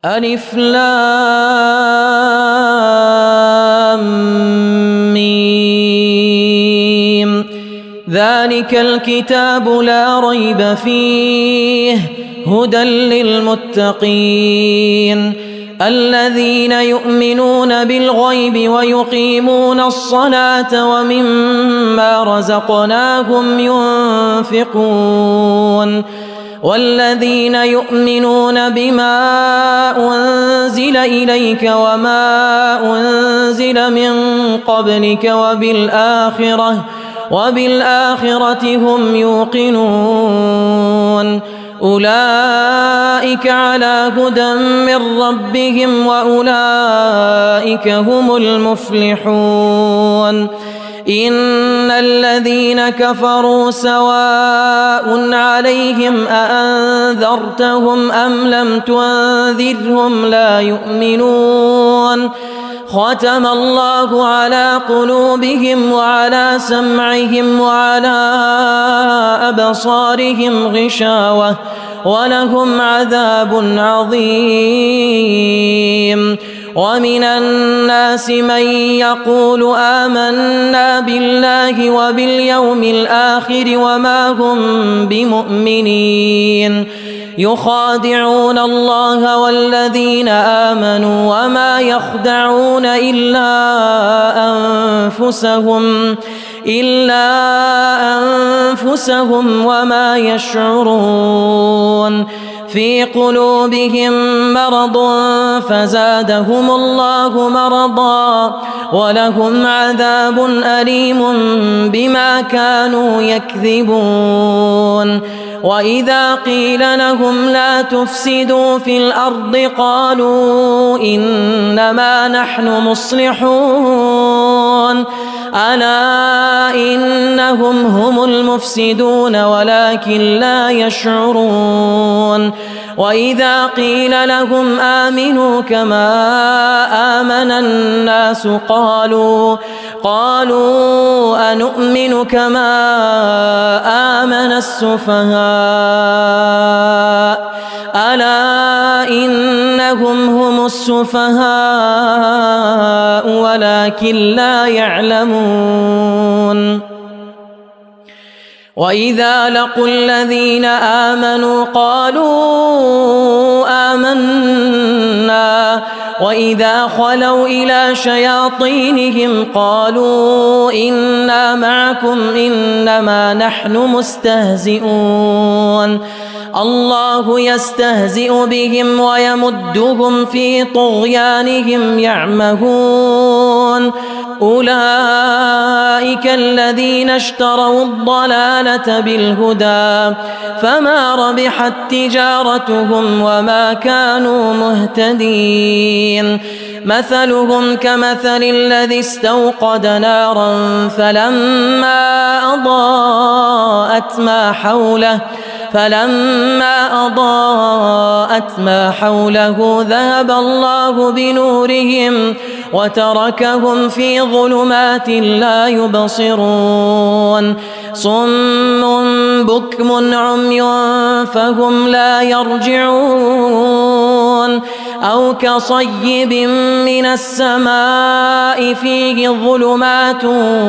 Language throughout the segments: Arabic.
ألف لام ميم ذلك الكتاب لا ريب فيه هدى للمتقين الذين يؤمنون بالغيب ويقيمون الصلاة ومما رزقناهم ينفقون والذين يؤمنون بما أنزل إليك وما أنزل من قبلك وبالآخرة هم يوقنون أولئك على هدى من ربهم وأولئك هم المفلحون إن الذين كفروا سواء عليهم أأنذرتهم أم لم تنذرهم لا يؤمنون ختم الله على قلوبهم وعلى سمعهم وعلى أبصارهم غشاوة ولهم عذاب عظيم ومن الناس من يقول آمنا بالله وباليوم الآخر وما هم بمؤمنين يخادعون الله والذين آمنوا وما يخدعون إلا أنفسهم وما يشعرون في قلوبهم مرض فزادهم الله مرضا ولهم عذاب أليم بما كانوا يكذبون وإذا قيل لهم لا تفسدوا في الأرض قالوا إنما نحن مصلحون ألا إنهم هم المفسدون ولكن لا يشعرون وإذا قيل لهم آمنوا كما آمن الناس قالوا أنؤمن كما آمن السفهاء ألا إنهم هم السفهاء ولكن لا يعلمون وإذا لقوا الذين آمنوا قالوا آمنا وإذا خلوا إلى شياطينهم قالوا إنا معكم إنما نحن مستهزئون الله يستهزئ بهم ويمدهم في طغيانهم يعمهون أولئك الذين اشتروا الضلالة بالهدى فما ربحت تجارتهم وما كانوا مهتدين مثلهم كمثل الذي استوقد نارا فلما أضاءت ما حوله ذهب الله بنورهم وتركهم في ظلمات لا يبصرون صم بكم عمي فهم لا يرجعون أو كصيب من السماء فيه ظلمات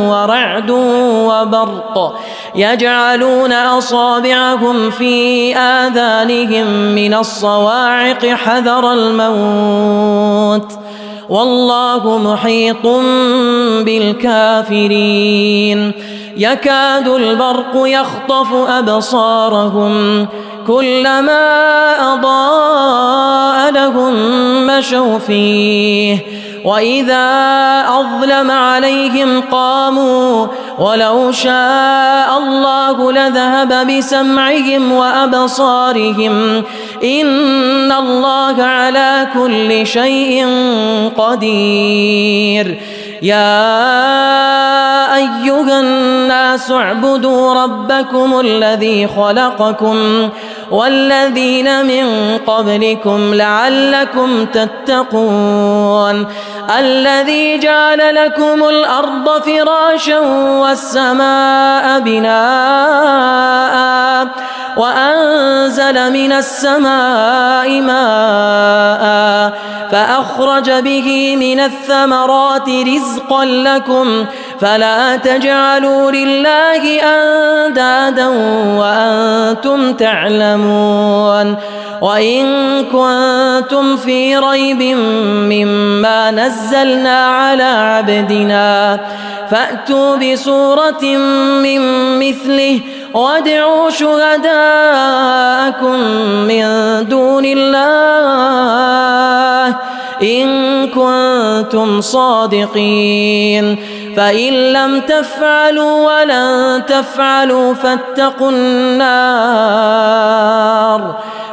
ورعد وبرق يجعلون أصابعهم في آذانهم من الصواعق حذر الموت والله محيط بالكافرين يكاد البرق يخطف أبصارهم كلما أضاء لهم مشوا فيه وإذا أظلم عليهم قاموا ولو شاء الله لذهب بسمعهم وأبصارهم إن الله على كل شيء قدير يا أيها الناس اعبدوا ربكم الذي خلقكم والذين من قبلكم لعلكم تتقون الذي جعل لكم الأرض فراشا والسماء بناء وأنزل من السماء ماء فأخرج به من الثمرات رزقا لكم فلا تجعلوا لله أندادا وأنتم تعلمون وإن كنتم في ريب مما نزلنا على عبدنا فأتوا بسورة من مثله وادعوا شهداءكم من دون الله إن كنتم صادقين فإن لم تفعلوا ولن تفعلوا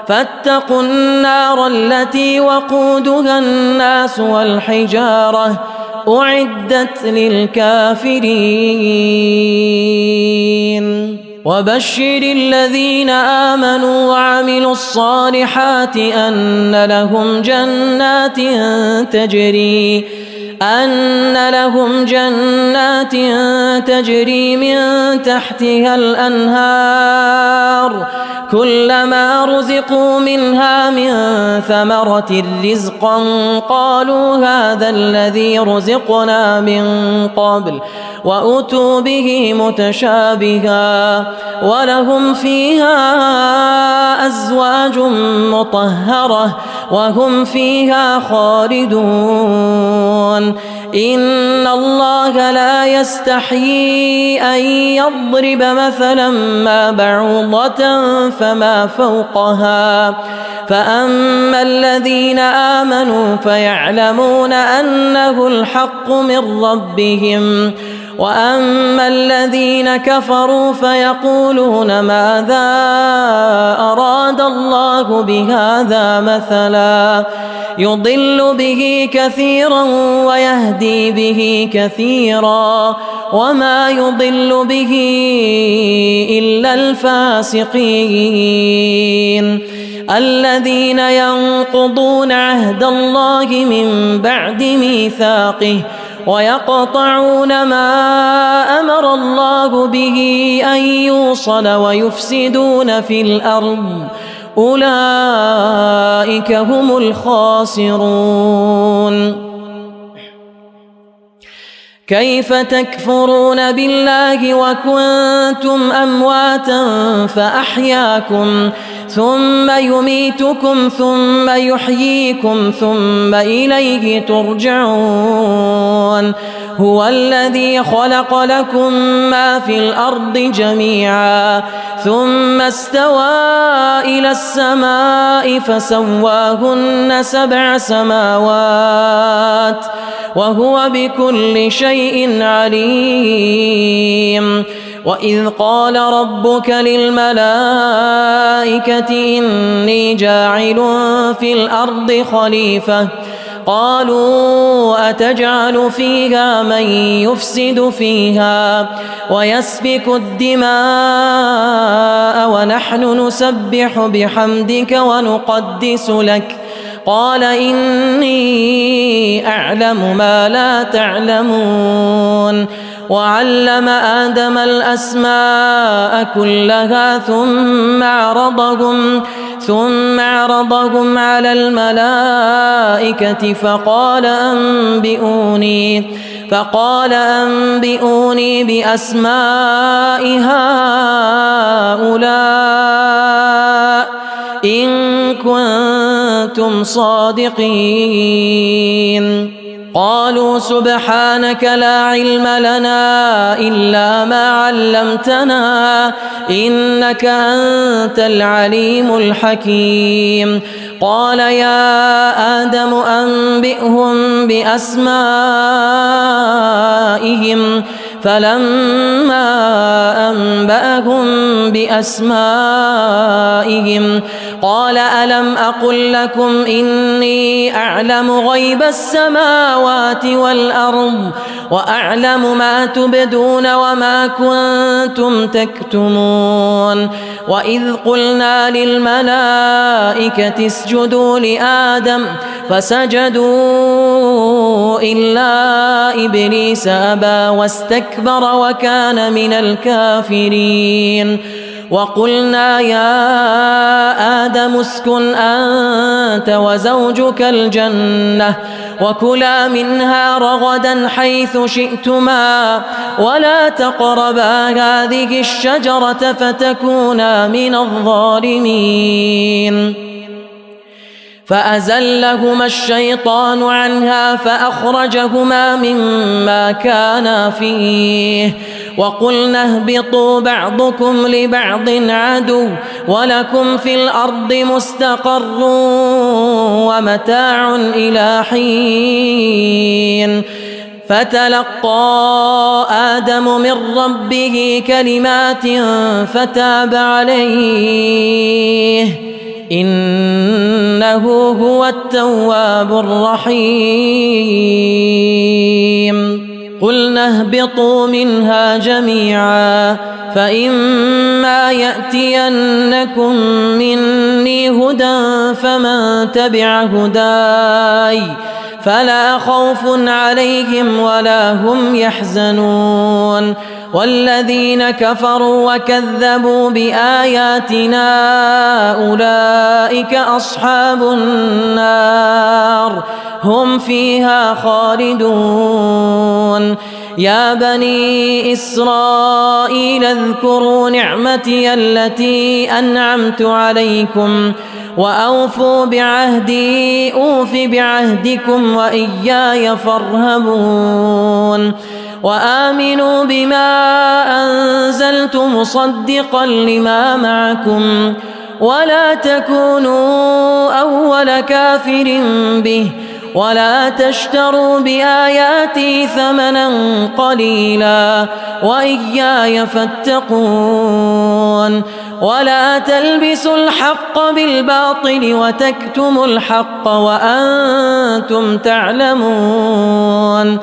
فاتقوا النار التي وقودها الناس والحجارة أعدت للكافرين وبشر الذين آمنوا وعملوا الصالحات أن لهم جنات تجري من تحتها الأنهار كلما رزقوا منها من ثمرة رزقا قالوا هذا الذي رزقنا من قبل وأتوا به متشابها ولهم فيها أزواج مطهرة وهم فيها خالدون إن الله لا يستحيي أن يضرب مثلا ما بعوضة فما فوقها فأما الذين آمنوا فيعلمون أنه الحق من ربهم وأما الذين كفروا فيقولون ماذا أراد الله بهذا مثلا يضل به كثيرا ويهدي به كثيرا وما يضل به إلا الفاسقين الذين ينقضون عهد الله من بعد ميثاقه ويقطعون ما أمر الله به أن يوصل ويفسدون في الأرض أولئك هم الخاسرون كيف تكفرون بالله وكنتم أمواتا فأحياكم ثم يميتكم ثم يحييكم ثم إليه ترجعون هو الذي خلق لكم ما في الأرض جميعا ثم استوى إلى السماء فسواهن 7 سماوات وهو بكل شيء عليم وإذ قال ربك للملائكة إني جاعل في الأرض خليفة قالوا أتجعل فيها من يفسد فيها ويسفك الدماء ونحن نسبح بحمدك ونقدس لك قال إني أعلم ما لا تعلمون وعلم آدم الأسماء كلها ثم عرضهم على الملائكة فقال أنبئوني بأسماء هؤلاء إن كنتم صادقين قالوا سبحانك لا علم لنا إلا ما علمتنا إنك أنت العليم الحكيم قال يا آدم أنبئهم بأسمائهم فلما أنبأهم بأسمائهم قال ألم أقل لكم إني أعلم غيب السماوات والأرض وأعلم ما تبدون وما كنتم تكتمون وإذ قلنا للملائكة اسجدوا لآدم فسجدوا إلا إبليس أبى واستكبر وكان من الكافرين وقلنا يا آدم اسكن أنت وزوجك الجنة وكلا منها رغدا حيث شئتما ولا تقربا هذه الشجرة فتكونا من الظالمين فأزلهما الشيطان عنها فأخرجهما مما كانا فيه وقلنا اهبطوا بعضكم لبعض عدو ولكم في الأرض مستقر ومتاع إلى حين فتلقى آدم من ربه كلمات فتاب عليه إنه هو التواب الرحيم قلنا اهبطوا منها جميعا فإما يأتينكم مني هدى فمن تبع هداي فلا خوف عليهم ولا هم يحزنون والذين كفروا وكذبوا بآياتنا أولئك أصحاب النار هم فيها خالدون يا بني إسرائيل اذكروا نعمتي التي أنعمت عليكم وأوفوا بعهدي أوف بعهدكم وإياي فارهبون وآمنوا بما أنزلت مصدقا لما معكم ولا تكونوا أول كافر به ولا تشتروا بآياتي ثمنا قليلا وإياي فاتقون ولا تلبسوا الحق بالباطل وتكتموا الحق وأنتم تعلمون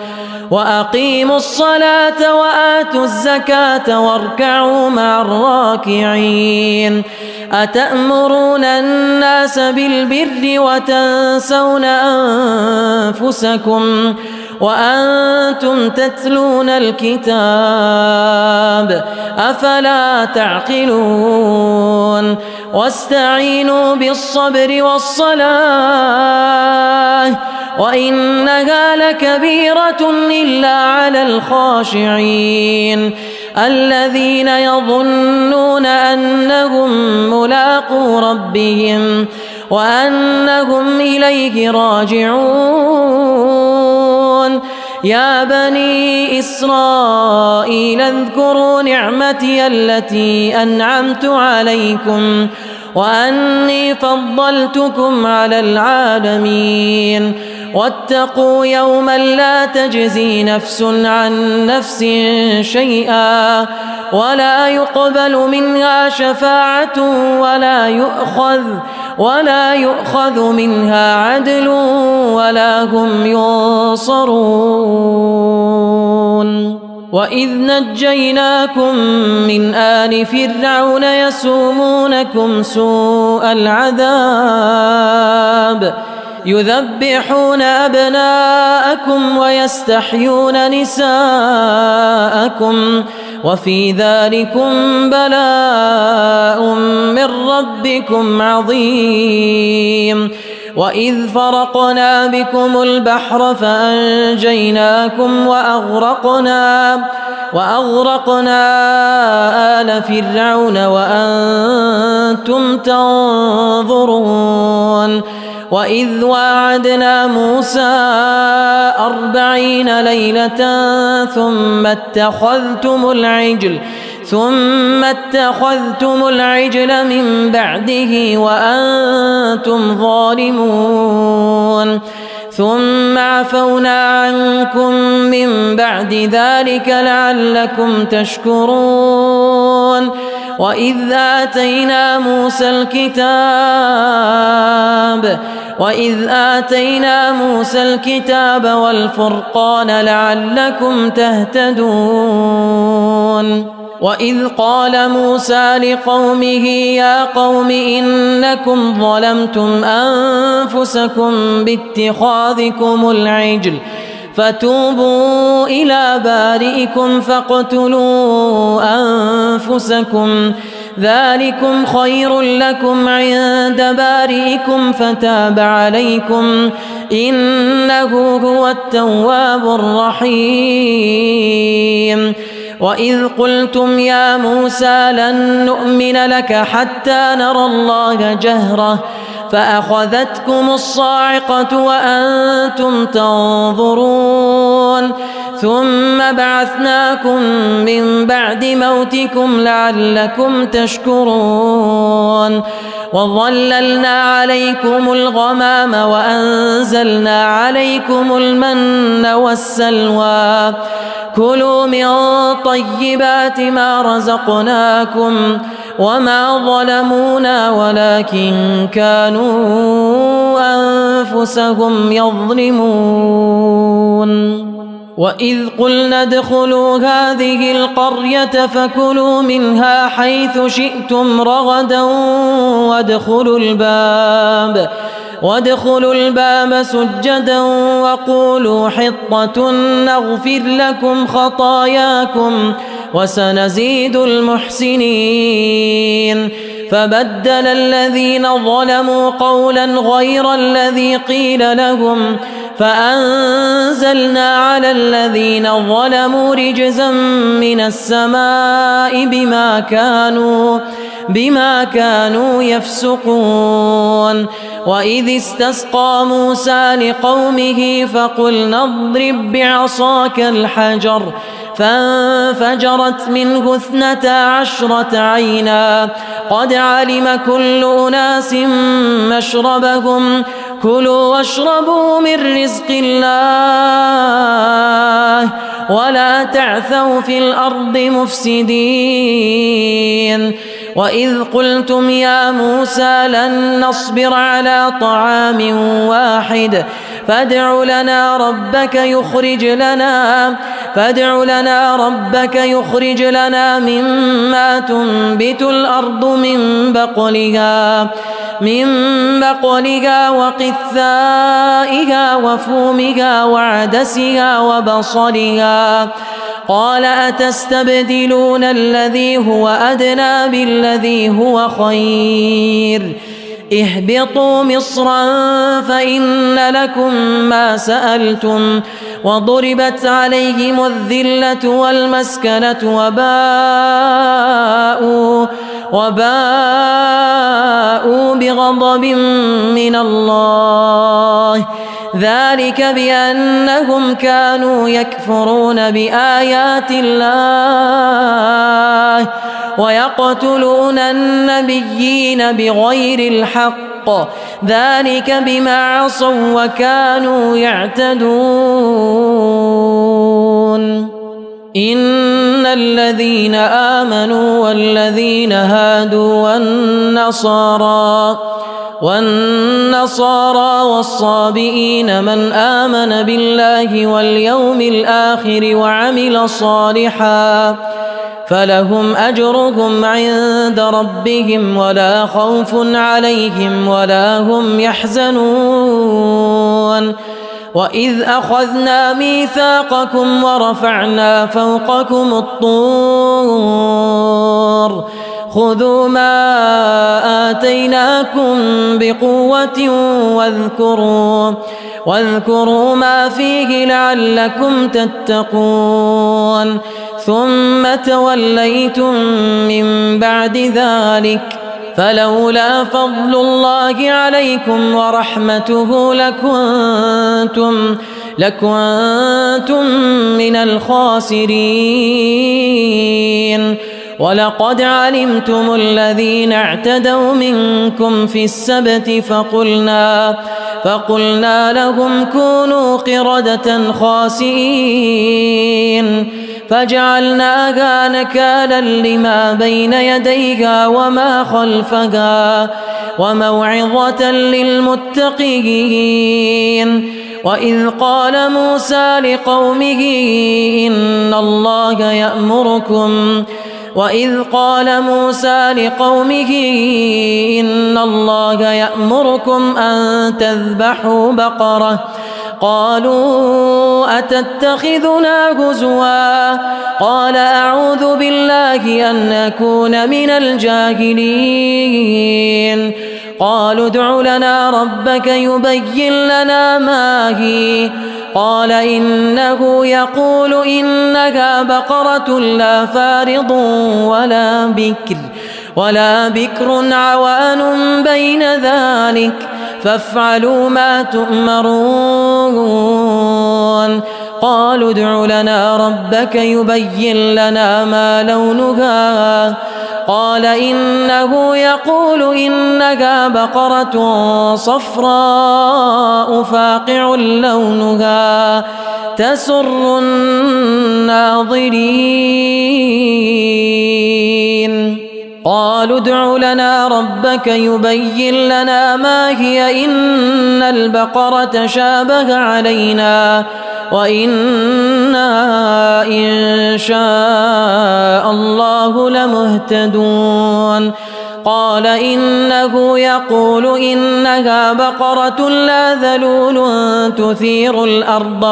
وأقيموا الصلاة وآتوا الزكاة واركعوا مع الراكعين أتأمرون الناس بالبر وتنسون أنفسكم وأنتم تتلون الكتاب أفلا تعقلون واستعينوا بالصبر والصلاة وإنها لكبيرة إلا على الخاشعين الذين يظنون أنهم ملاقو ربهم وأنهم إليه راجعون يا بني إسرائيل اذكروا نعمتي التي أنعمت عليكم وأني فضلتكم على العالمين واتقوا يوما لا تجزي نفس عن نفس شيئا ولا يقبل منها شفاعة ولا يؤخذ منها عدل ولا هم ينصرون وإذ نجيناكم من آل فرعون يسومونكم سوء العذاب يذبحون أبناءكم ويستحيون نساءكم وفي ذلكم بلاء من ربكم عظيم وإذ فرقنا بكم البحر فأنجيناكم وأغرقنا آل فرعون وأنتم تنظرون وإذ واعدنا موسى 40 ليلة ثم اتخذتم العجل من بعده وأنتم ظالمون ثم عفونا عنكم من بعد ذلك لعلكم تشكرون وإذ آتينا موسى الكتاب والفرقان لعلكم تهتدون وإذ قال موسى لقومه يا قوم إنكم ظلمتم أنفسكم باتخاذكم العجل فتوبوا إلى بارئكم فاقتلوا أنفسكم ذلكم خير لكم عند بارئكم فتاب عليكم إنه هو التواب الرحيم وإذ قلتم يا موسى لن نؤمن لك حتى نرى الله جهرة فأخذتكم الصاعقة وأنتم تنظرون ثم بعثناكم من بعد موتكم لعلكم تشكرون وظللنا عليكم الغمام وأنزلنا عليكم المن والسلوى كلوا من طيبات ما رزقناكم وما ظلمونا ولكن كانوا أنفسهم يظلمون وإذ قلنا ادخلوا هذه القرية فكلوا منها حيث شئتم رغدا وادخلوا الباب سجدا وقولوا حطة نغفر لكم خطاياكم وسنزيد المحسنين فبدل الذين ظلموا قولا غير الذي قيل لهم فأنزلنا على الذين ظلموا رجزا من السماء بما كانوا يفسقون وإذ استسقى موسى لقومه فقلنا اضرب بعصاك الحجر فانفجرت منه 12 عينا قد علم كل أناس مشربهم كلوا واشربوا من رزق الله ولا تعثوا في الأرض مفسدين وإذ قلتم يا موسى لن نصبر على طعام واحد فادع لنا ربك يخرج لنا مما تنبت الأرض من بقلها وقثائها وفومها وعدسها وبصلها قال أتستبدلون الذي هو أدنى بالذي هو خير اهبطوا مصرا فإن لكم ما سألتم وضربت عليهم الذلة والمسكنة وباءوا بغضب من الله ذلك بأنهم كانوا يكفرون بآيات الله ويقتلون النبيين بغير الحق ذلك بما عصوا وكانوا يعتدون إن الذين آمنوا والذين هادوا والنصارى والصابئين من آمن بالله واليوم الآخر وعمل صالحا فلهم أجرهم عند ربهم ولا خوف عليهم ولا هم يحزنون وإذ أخذنا ميثاقكم ورفعنا فوقكم الطور خذوا ما آتيناكم بقوة واذكروا ما فيه لعلكم تتقون ثم توليتم من بعد ذلك فلولا فضل الله عليكم ورحمته لكنتم من الخاسرين ولقد علمتم الذين اعتدوا منكم في السبت فقلنا لهم كونوا قردة خاسئين فجعلناها نكالا لما بين يديها وما خلفها وموعظة للمتقين وإذ قال موسى لقومه إن الله يأمركم أن تذبحوا بقرة قالوا أتتخذنا هزوا قال أعوذ بالله أن أكون من الجاهلين قالوا ادع لنا ربك يبين لنا ما هي قال إنه يقول إنها بقرة لا فارض ولا بكر عوان بين ذلك فافعلوا ما تؤمرون قالوا ادع لنا ربك يبين لنا ما لونها قال إنه يقول إنها بقرة صفراء فاقع لونها تسر الناظرين قالوا ادع لنا ربك يبين لنا ما هي إن البقرة شابه علينا وإنا إن شاء الله لمهتدون قال إنه يقول إنها بقرة لا ذلول تثير الأرض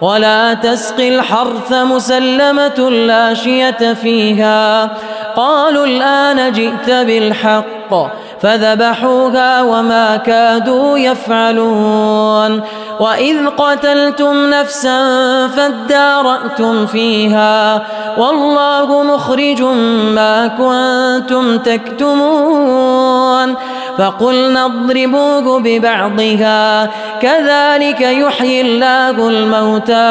ولا تسقي الحرث مسلمة لا شية فيها قالوا الآن جئت بالحق فذبحوها وما كادوا يفعلون وإذ قتلتم نفسا فادارأتم فيها والله مخرج ما كنتم تكتمون فقلنا اضربوه ببعضها كذلك يحيي الله الموتى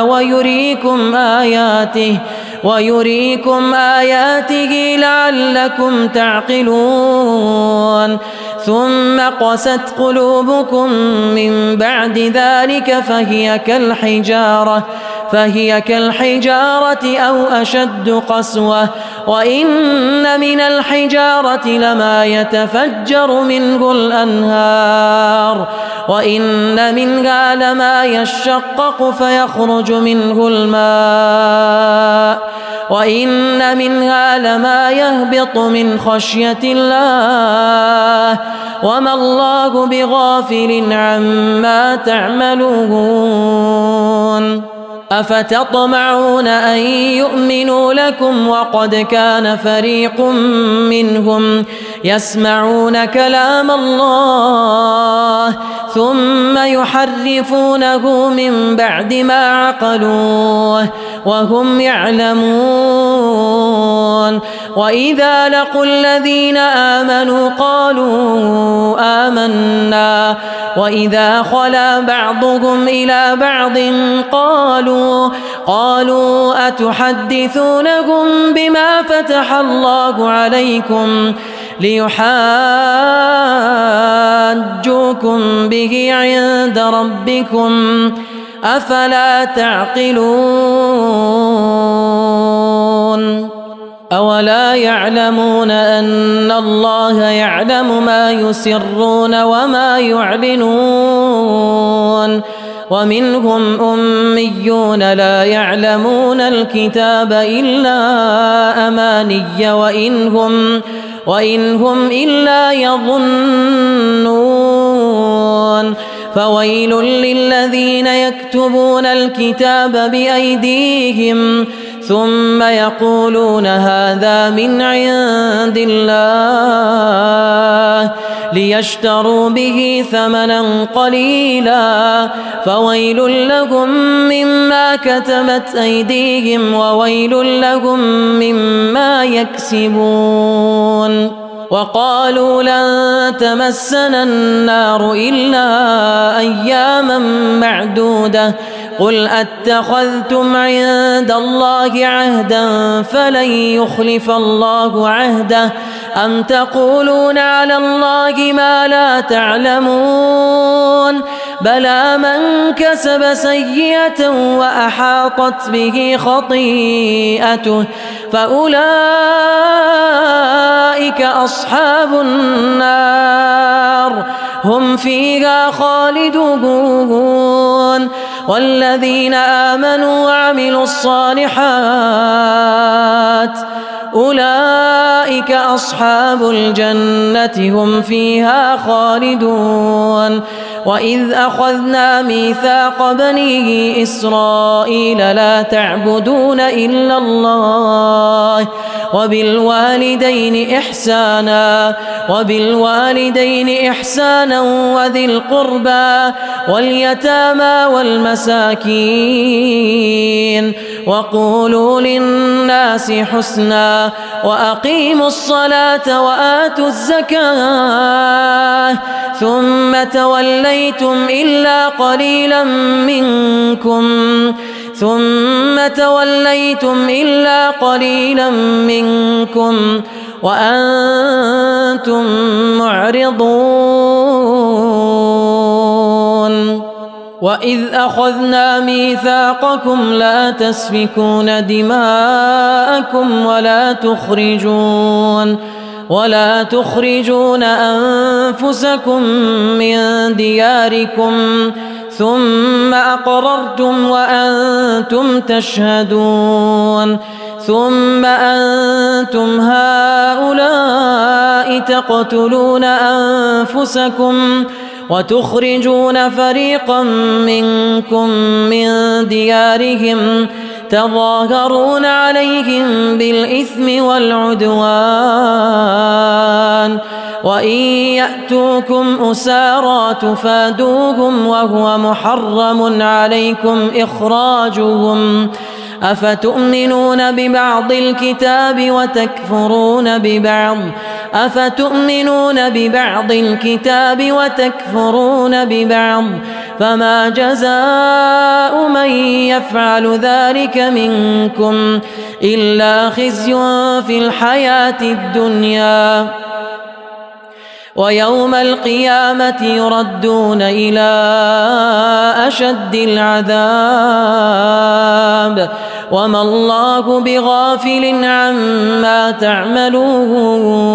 ويريكم آياته لعلكم تعقلون ثم قست قلوبكم من بعد ذلك فهي كالحجارة أو أشد قسوة وإن من الحجارة لما يتفجر منه الأنهار وإن منها لما يشقق فيخرج منه الماء وإن منها لما يهبط من خشية الله وما الله بغافل عما تعملون أفتطمعون أن يؤمنوا لكم وقد كان فريق منهم يسمعون كلام الله ثم يحرفونه من بعد ما عقلوه وهم يعلمون وإذا لقوا الذين آمنوا قالوا آمنا وإذا خلا بعضهم إلى بعض قالوا أتحدثونهم بما فتح الله عليكم ليحاجوكم به عند ربكم أفلا تعقلون أولا يعلمون أن الله يعلم ما يسرون وما يعلنون ومنهم أميون لا يعلمون الكتاب إلا أماني وإن هم إلا يظنون فويل للذين يكتبون الكتاب بأيديهم ثم يقولون هذا من عند الله ليشتروا به ثمنا قليلا فويل لهم مما كتبت أيديهم وويل لهم مما يكسبون وقالوا لن تمسنا النار إلا أياما معدودة قل أتخذتم عند الله عهدا فلن يخلف الله عهده أم تقولون على الله ما لا تعلمون بلى من كسب سيئة وأحاطت به خطيئته فأولئك أصحاب النار هم فيها خالدون والذين آمنوا وعملوا الصالحات أولئك أصحاب الجنة هم فيها خالدون وإذ أخذنا ميثاق بني إسرائيل لا تعبدون إلا الله وبالوالدين إحسانا وذي القربى واليتامى والمساكين وقولوا للناس حسنا وأقيموا الصلاة وآتوا الزكاة ثم توليتم إلا قليلا منكم وأنتم معرضون وإذ أخذنا ميثاقكم لا تسفكون دماءكم ولا تخرجون أنفسكم من دياركم ثم أقررتم وأنتم تشهدون ثم أنتم هؤلاء تقتلون أنفسكم وتخرجون فريقا منكم من ديارهم تظاهرون عليهم بالإثم والعدوان وإن يأتوكم أسارى تفادوهم وهو محرم عليكم إخراجهم أفتؤمنون ببعض الكتاب وتكفرون ببعض فما جزاء من يفعل ذلك منكم إلا خزي في الحياة الدنيا ويوم القيامة يردون إلى أشد العذاب وما الله بغافل عما تعملون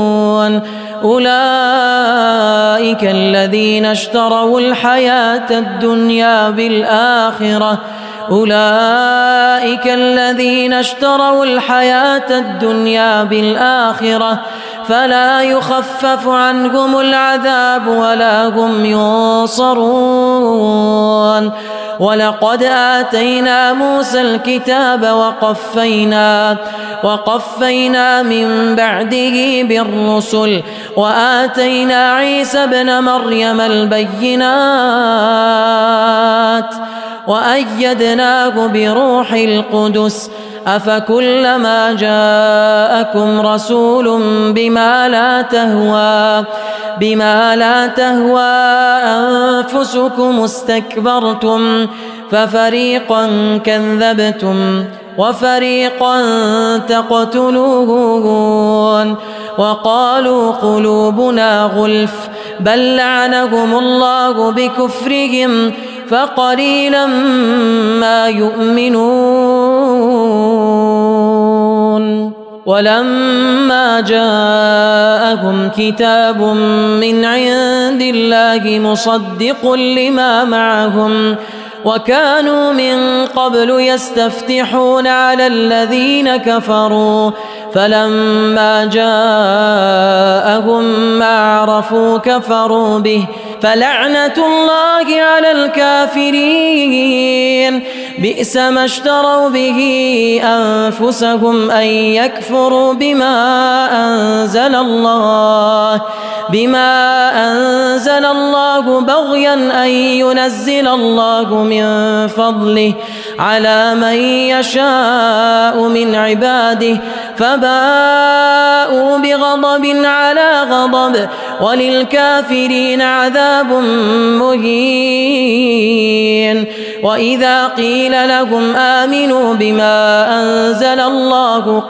أولئك الذين اشتروا الحياة الدنيا بالآخرة فلا يخفف عنهم العذاب ولا هم ينصرون ولقد آتينا موسى الكتاب وقفينا من بعده بالرسل وآتينا عيسى ابن مريم البينات وأيدناه بروح القدس أفكلما جاءكم رسول بما لا تهوى أنفسكم استكبرتم ففريقا كذبتم وفريقا تقتلون وقالوا قلوبنا غلف بل لعنهم الله بكفرهم فقليلا ما يؤمنون ولما جاءهم كتاب من عند الله مصدق لما معهم وكانوا من قبل يستفتحون على الذين كفروا فلما جاءهم ما عرفوا كفروا به فلعنة الله على الكافرين بئس ما اشتروا به أنفسهم أن يكفروا بما أنزل الله بغيا أن ينزل الله من فضله على من يشاء من عباده فباءوا بغضب على غضب وللكافرين عذاب مهين وإذا قيل لهم آمنوا بما أنزل الله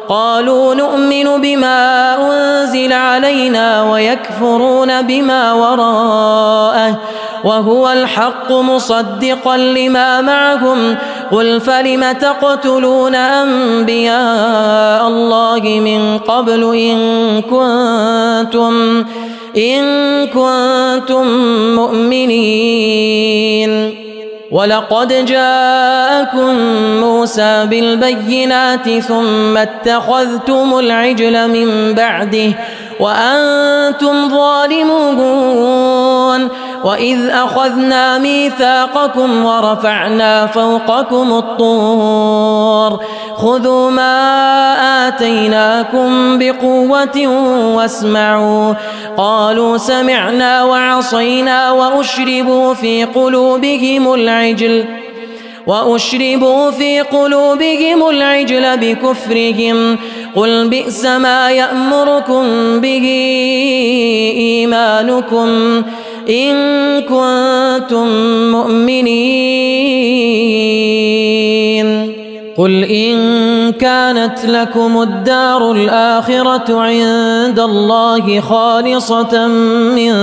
قالوا نؤمن بما أنزل علينا ويكفرون بما وراءه وهو الحق مصدقا لما معهم قل فلم تقتلون أنبياء الله من قبل إن كنتم مؤمنين ولقد جاءكم موسى بالبينات ثم اتخذتم العجل من بعده وأنتم ظالمون وإذ أخذنا ميثاقكم ورفعنا فوقكم الطور خذوا ما آتيناكم بقوة واسمعوا قالوا سمعنا وعصينا وأشربوا في قلوبهم العجل بكفرهم قل بئس ما يأمركم به إيمانكم إن كنتم مؤمنين قل إن كانت لكم الدار الآخرة عند الله خالصة من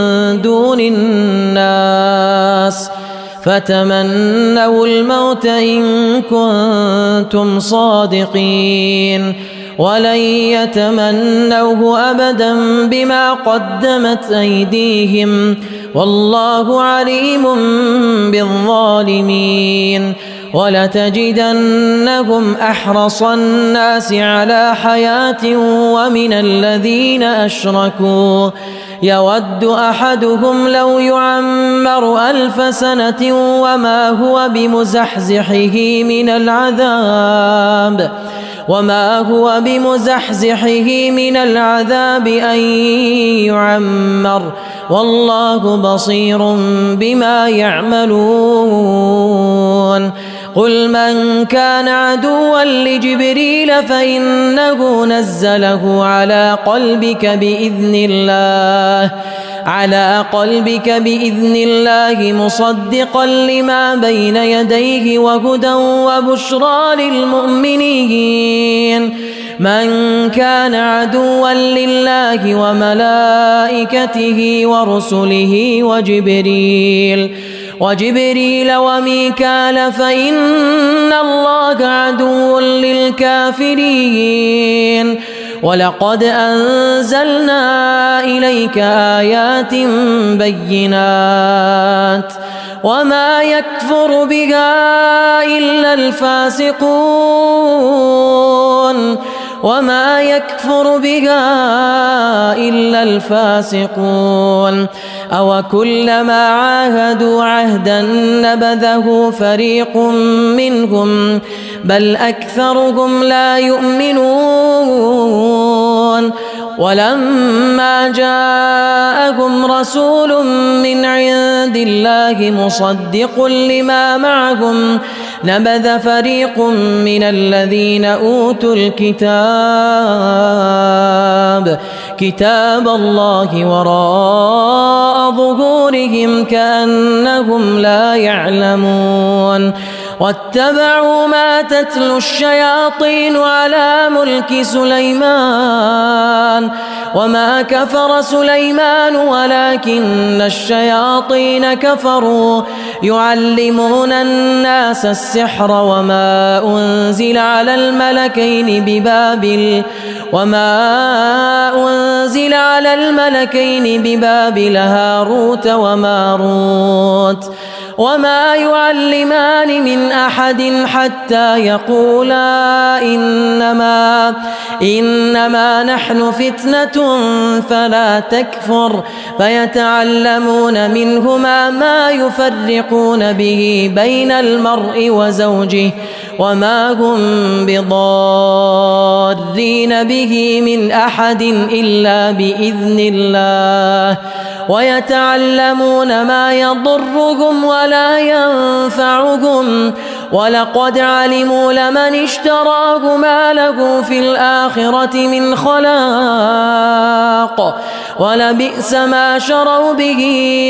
دون الناس فتمنوا الموت إن كنتم صادقين ولن يتمنوه أبدا بما قدمت أيديهم والله عليم بالظالمين ولتجدنهم أحرص الناس على حياة ومن الذين أشركوا يود أحدهم لو يعمر 1000 سنة وما هو بمزحزحه من العذاب أن يعمر والله بصير بما يعملون قل من كان عدوا لجبريل فإنه نزله على قلبك بإذن الله مصدقا لما بين يديه وهدى وبشرى للمؤمنين من كان عدوا لله وملائكته ورسله وجبريل وميكال فإن الله عدو للكافرين ولقد أنزلنا إليك آيات بينات وما يكفر بها إلا الفاسقون أو كلما عاهدوا عهدا نبذه فريق منهم بل أكثرهم لا يؤمنون ولما جاءهم رسول من عند الله مصدق لما معهم نبذ فريق من الذين أوتوا كتاب الله وراء ظهورهم كأنهم لا يعلمون واتبعوا ما تتلو الشياطين على ملك سليمان وما كفر سليمان ولكن الشياطين كفروا يعلمون الناس السحر وما أنزل على الملكين ببابل هاروت وماروت وما يعلمان من أحد حتى يقولا إنما نحن فتنة فلا تكفر فيتعلمون منهما ما يفرقون به بين المرء وزوجه وما هم بضارين به من أحد إلا بإذن الله ويتعلمون ما يضرهم ولا ينفعهم ولقد علموا لمن اشتراه ما له في الآخرة من خلاق ولبئس ما شروا به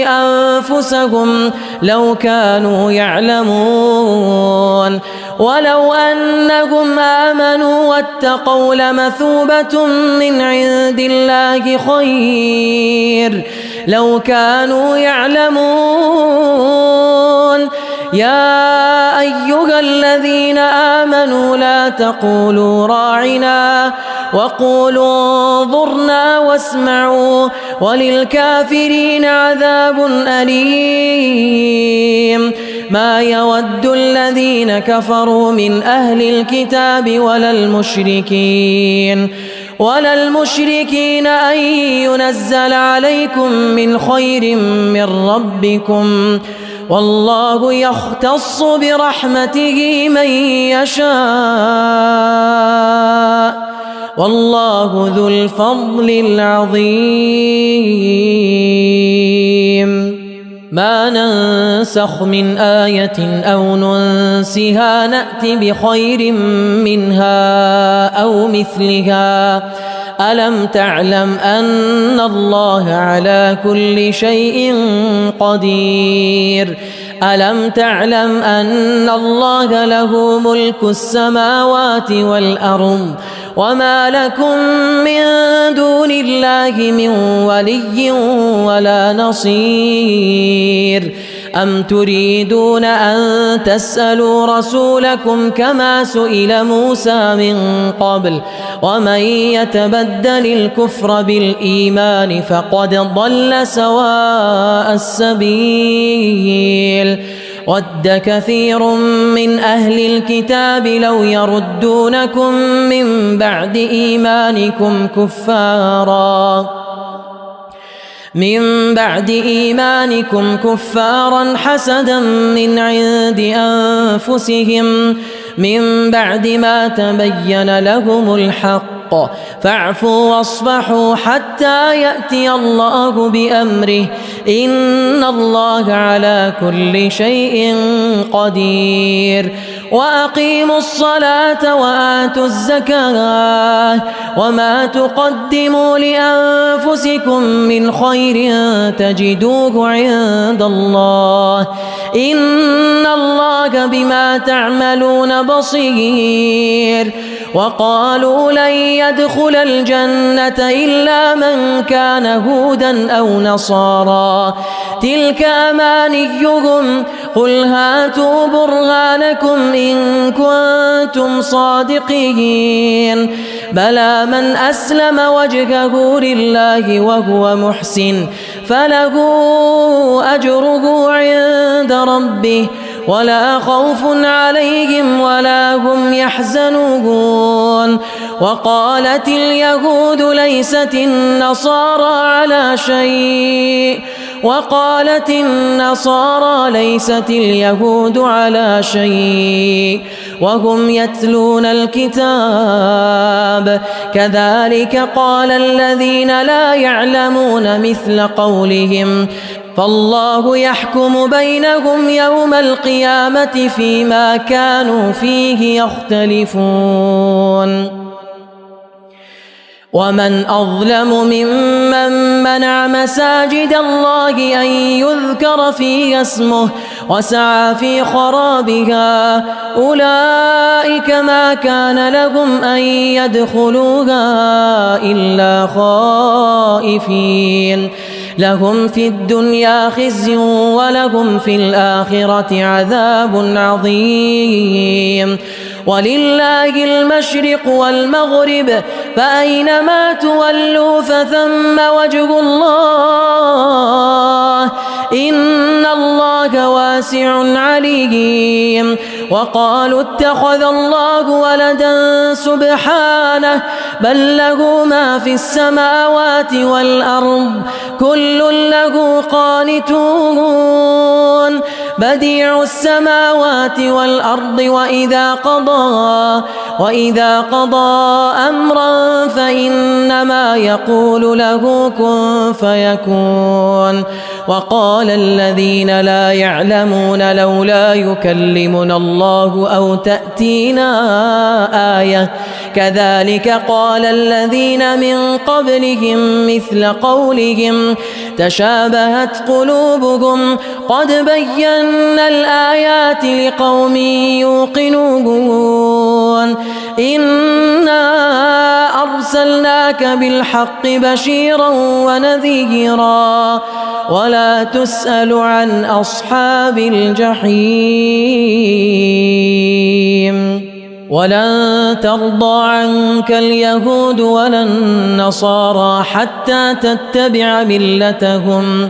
أنفسهم لو كانوا يعلمون ولو أنهم آمنوا واتقوا لمثوبة من عند الله خير لو كانوا يعلمون يا أيها الذين آمنوا لا تقولوا راعنا وقولوا انظرنا واسمعوا وللكافرين عذاب أليم ما يود الذين كفروا من أهل الكتاب ولا المشركين أن ينزل عليكم من خير من ربكم والله يختص برحمته من يشاء والله ذو الفضل العظيم ما ننسخ من آية أو ننسها نأت بخير منها أو مثلها ألم تعلم أن الله على كل شيء قدير ألم تعلم أن الله له ملك السماوات والأرض وما لكم من دون الله من ولي ولا نصير أم تريدون أن تسألوا رسولكم كما سئل موسى من قبل ومن يتبدل الكفر بالإيمان فقد ضل سواء السبيل ود كثير من أهل الكتاب لو يردونكم من بعد إيمانكم كفارا حسدا من عند أنفسهم من بعد ما تبين لهم الحق فاعفوا واصفحوا حتى يأتي الله بأمره إن الله على كل شيء قدير وأقيموا الصلاة وآتوا الزكاة وما تقدموا لأنفسكم من خير تجدوه عند الله إن الله بما تعملون بصير وقالوا لن يدخل الجنة إلا من كان هودا أو نصارى تلك أمانيهم قل هاتوا برهانكم إن كنتم صادقين بلى من أسلم وجهه لله وهو محسن فله أجره عند ربه ولا خوف عليهم ولا هم يحزنون وقالت اليهود ليست النصارى على شيء وقالت النصارى ليست اليهود على شيء وهم يتلون الكتاب كذلك قال الذين لا يعلمون مثل قولهم فالله يحكم بينهم يوم القيامة فيما كانوا فيه يختلفون ومن أظلم ممن منع مساجد الله أن يذكر فيها اسمه وسعى في خرابها أولئك ما كان لهم أن يدخلوها إلا خائفين لهم في الدنيا خزي ولهم في الآخرة عذاب عظيم ولله المشرق والمغرب فأينما تولوا فثم وجه الله إن الله واسع عليم وقالوا اتخذ الله ولدا سبحانه بل له ما في السماوات والأرض كل له قانتون بديع السماوات والأرض وإذا قضى أمرا فإنما يقول له كن فيكون وقال الذين لا يعلمون لولا يكلمنا الله أو تأتينا آية كذلك قال الذين من قبلهم مثل قولهم تشابهت قلوبهم قد بينا الآيات لقوم يوقنون إنا أرسلناك بالحق بشيرا ونذيرا ولا تسأل عن أصحاب الجحيم ولن ترضى عنك اليهود ولا النصارى حتى تتبع ملتهم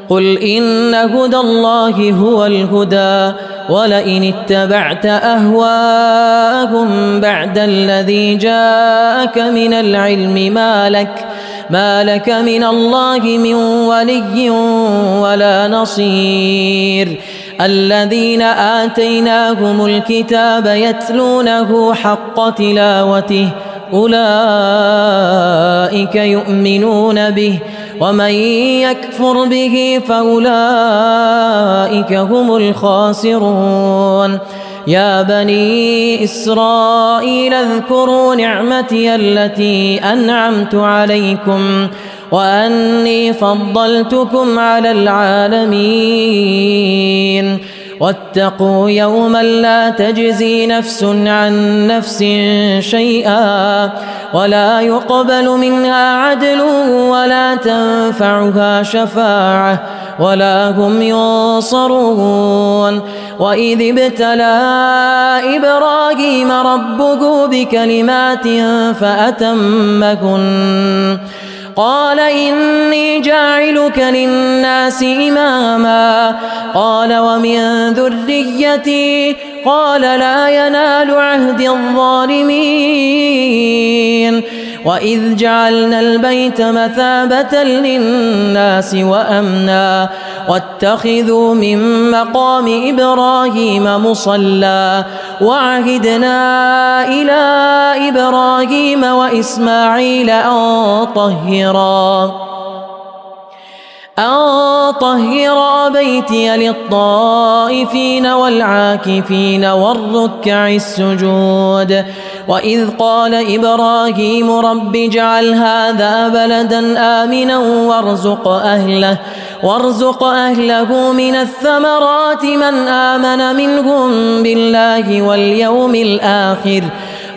قل إن هدى الله هو الهدى ولئن اتبعت أهواءهم بعد الذي جاءك من العلم ما لك من الله من ولي ولا نصير الذين آتيناهم الكتاب يتلونه حق تلاوته أولئك يؤمنون به ومن يكفر به فأولئك هم الخاسرون يا بني إسرائيل اذكروا نعمتي التي أنعمت عليكم وأني فضلتكم على العالمين واتقوا يوما لا تجزي نفس عن نفس شيئا ولا يقبل منها عدل ولا تنفعها شفاعة ولا هم ينصرون وإذ ابتلى إبراهيم ربه بكلمات فأتمهن قال إني جاعلك للناس إماما قال ومن ذريتي قال لا ينال عهد الظالمين وإذ جعلنا البيت مثابة للناس وأمنا واتخذوا من مقام إبراهيم مصلى وعهدنا إلى إبراهيم وإسماعيل أن طهر بيتي للطائفين والعاكفين والركع السجود وإذ قال إبراهيم رب اجعل هذا بلدا آمنا وارزق أهله من الثمرات من آمن منهم بالله واليوم الآخر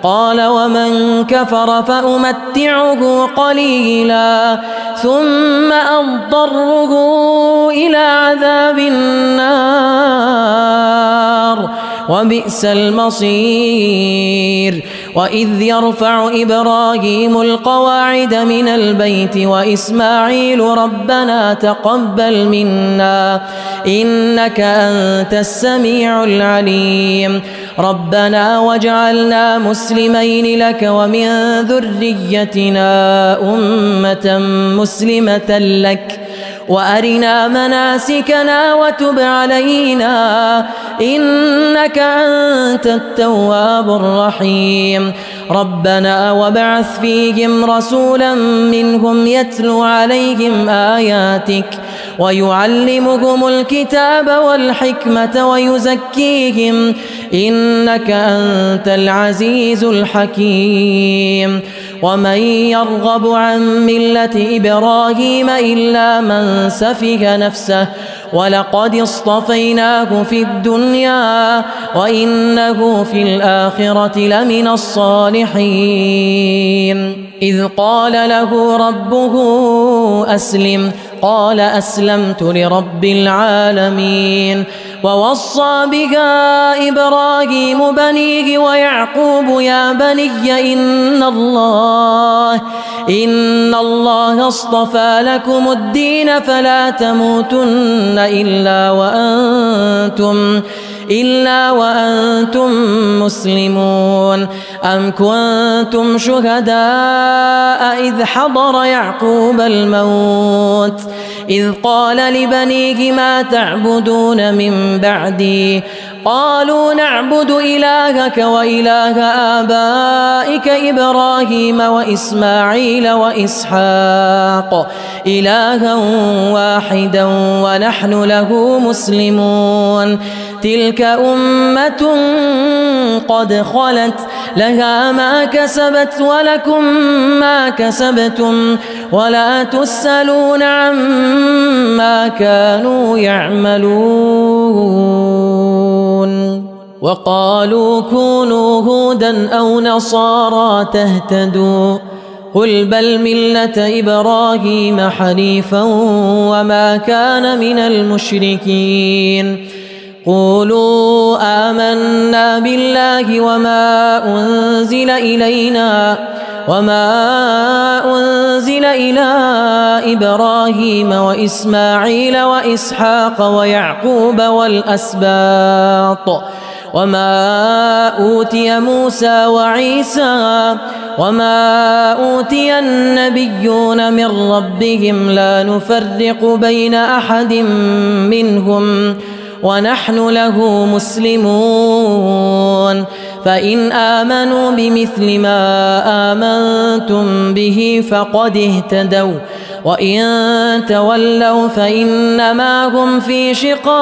قال ومن كفر فأمتعه قليلا ثم أضطره إلى عذاب النار وبئس المصير وإذ يرفع إبراهيم القواعد من البيت وإسماعيل ربنا تقبل منا إنك أنت السميع العليم ربنا واجعلنا مسلمين لك ومن ذريتنا أمة مسلمة لك وأرنا مناسكنا وتب علينا إنك أنت التواب الرحيم ربنا وابعث فيهم رسولا منهم يتلو عليهم آياتك ويعلمهم الكتاب والحكمة ويزكيهم إنك أنت العزيز الحكيم ومن يرغب عن ملة إبراهيم إلا من سفه نفسه ولقد اصطفيناه في الدنيا وإنه في الآخرة لمن الصالحين إذ قال له ربه أسلم قال أسلمت لرب العالمين ووصى بها إبراهيم بنيه ويعقوب يا بني إن الله اصطفى لكم الدين فلا تموتن إلا وأنتم مسلمون أم كنتم شهداء إذ حضر يعقوب الموت إذ قال لبنيه ما تعبدون من بعدي قالوا نعبد إلهك وإله آبائك إبراهيم وإسماعيل وإسحاق إلها واحدا ونحن له مسلمون تلك أمة قد خلت لها ما كسبت ولكم ما كسبتم ولا تسألون عما كانوا يعملون وقالوا كونوا هودا أو نصارى تهتدوا قل بل ملة إبراهيم حنيفا وما كان من المشركين قولوا آمنا بالله وما أنزل إلينا وما أنزل إلى إبراهيم وإسماعيل وإسحاق ويعقوب والأسباط وما أوتي موسى وعيسى وما أوتي النبيون من ربهم لا نفرق بين أحد منهم ونحن له مسلمون فإن آمنوا بمثل ما آمنتم به فقد اهتدوا وإن تولوا فإنما هم في شقاق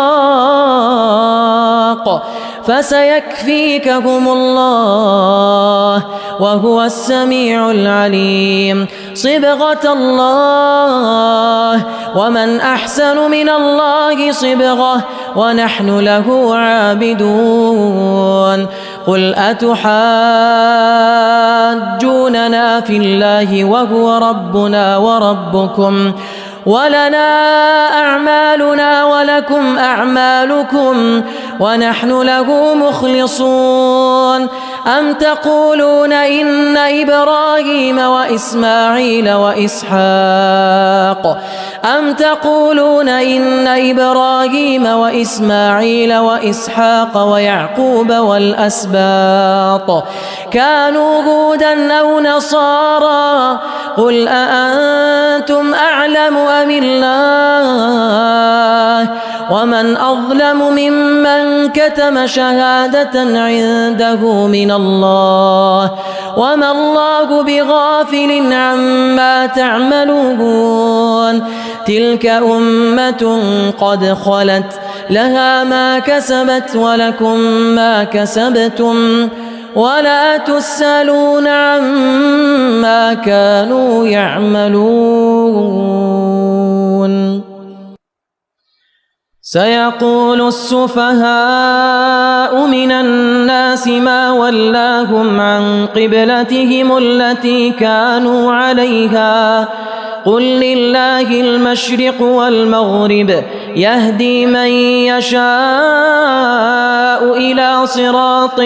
فسيكفيكهم الله وهو السميع العليم صبغة الله ومن أحسن من الله صبغة ونحن له عابدون قل أتحاجوننا في الله وهو ربنا وربكم ولنا أعمالنا ولكم أعمالكم ونحن له مخلصون أم تقولون إن إبراهيم وإسماعيل وإسحاق ويعقوب والأسباط كانوا هودا أو نصارى قل أأنتم أعلم أم الله ومن أظلم ممن كتم شهادة عنده من الله وما الله بغافل عما تعملون تلك أمة قد خلت لها ما كسبت ولكم ما كسبتم ولا تسألون عما كانوا يعملون سيقول السفهاء من الناس ما ولاهم عن قبلتهم التي كانوا عليها قل لله المشرق والمغرب يهدي من يشاء إلى صراط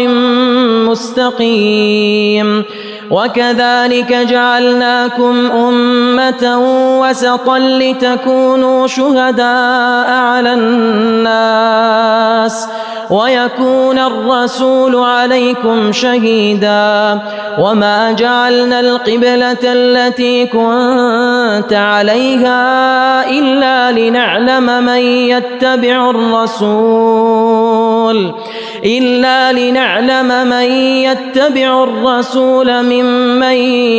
مستقيم وكذلك جعلناكم أمة وسطا لتكونوا شهداء على الناس ويكون الرسول عليكم شهيدا وما جعلنا القبلة التي كنت عليها إلا لنعلم من يتبع الرسول ممن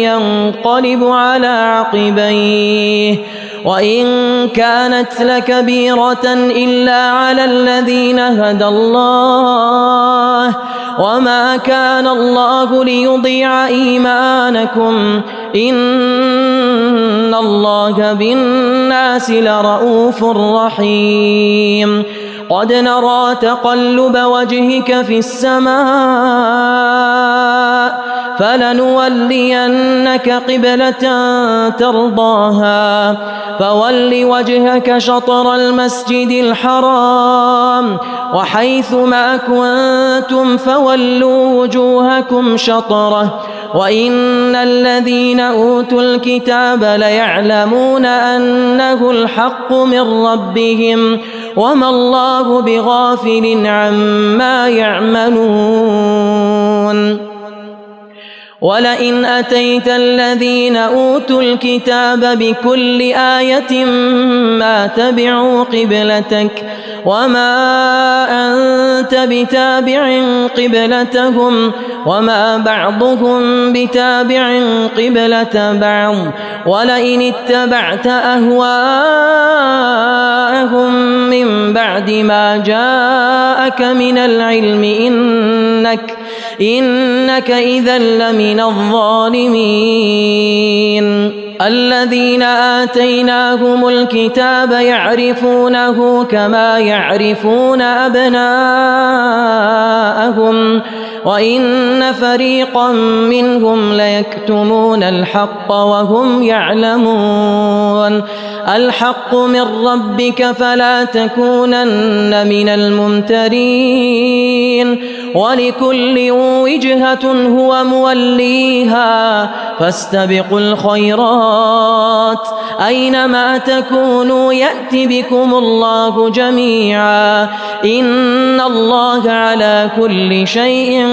ينقلب على عقبيه وإن كانت لكبيرة إلا على الذين هدى الله وما كان الله ليضيع إيمانكم إن الله بالناس لرؤوف رحيم قد نرى تقلب وجهك في السماء فلنولينك قبلة ترضاها فول وجهك شطر المسجد الحرام وحيث ما كنتم فولوا وجوهكم شطره وإن الذين أوتوا الكتاب ليعلمون أنه الحق من ربهم وما الله بغافل عما يعملون ولئن أتيت الذين أوتوا الكتاب بكل آية ما تبعوا قبلتك وما أنت بتابع قبلتهم وما بعضهم بتابع قبلة بعض ولئن اتبعت أهواءهم من بعد ما جاءك من العلم إنك إذا لمن الظالمين الذين آتيناهم الكتاب يعرفونه كما يعرفون أبناءهم وإن فريقا منهم ليكتمون الحق وهم يعلمون الحق من ربك فلا تكونن من الممترين ولكل وجهة هو موليها فاستبقوا الخيرات أينما تكونوا يأت بكم الله جميعا إن الله على كل شيء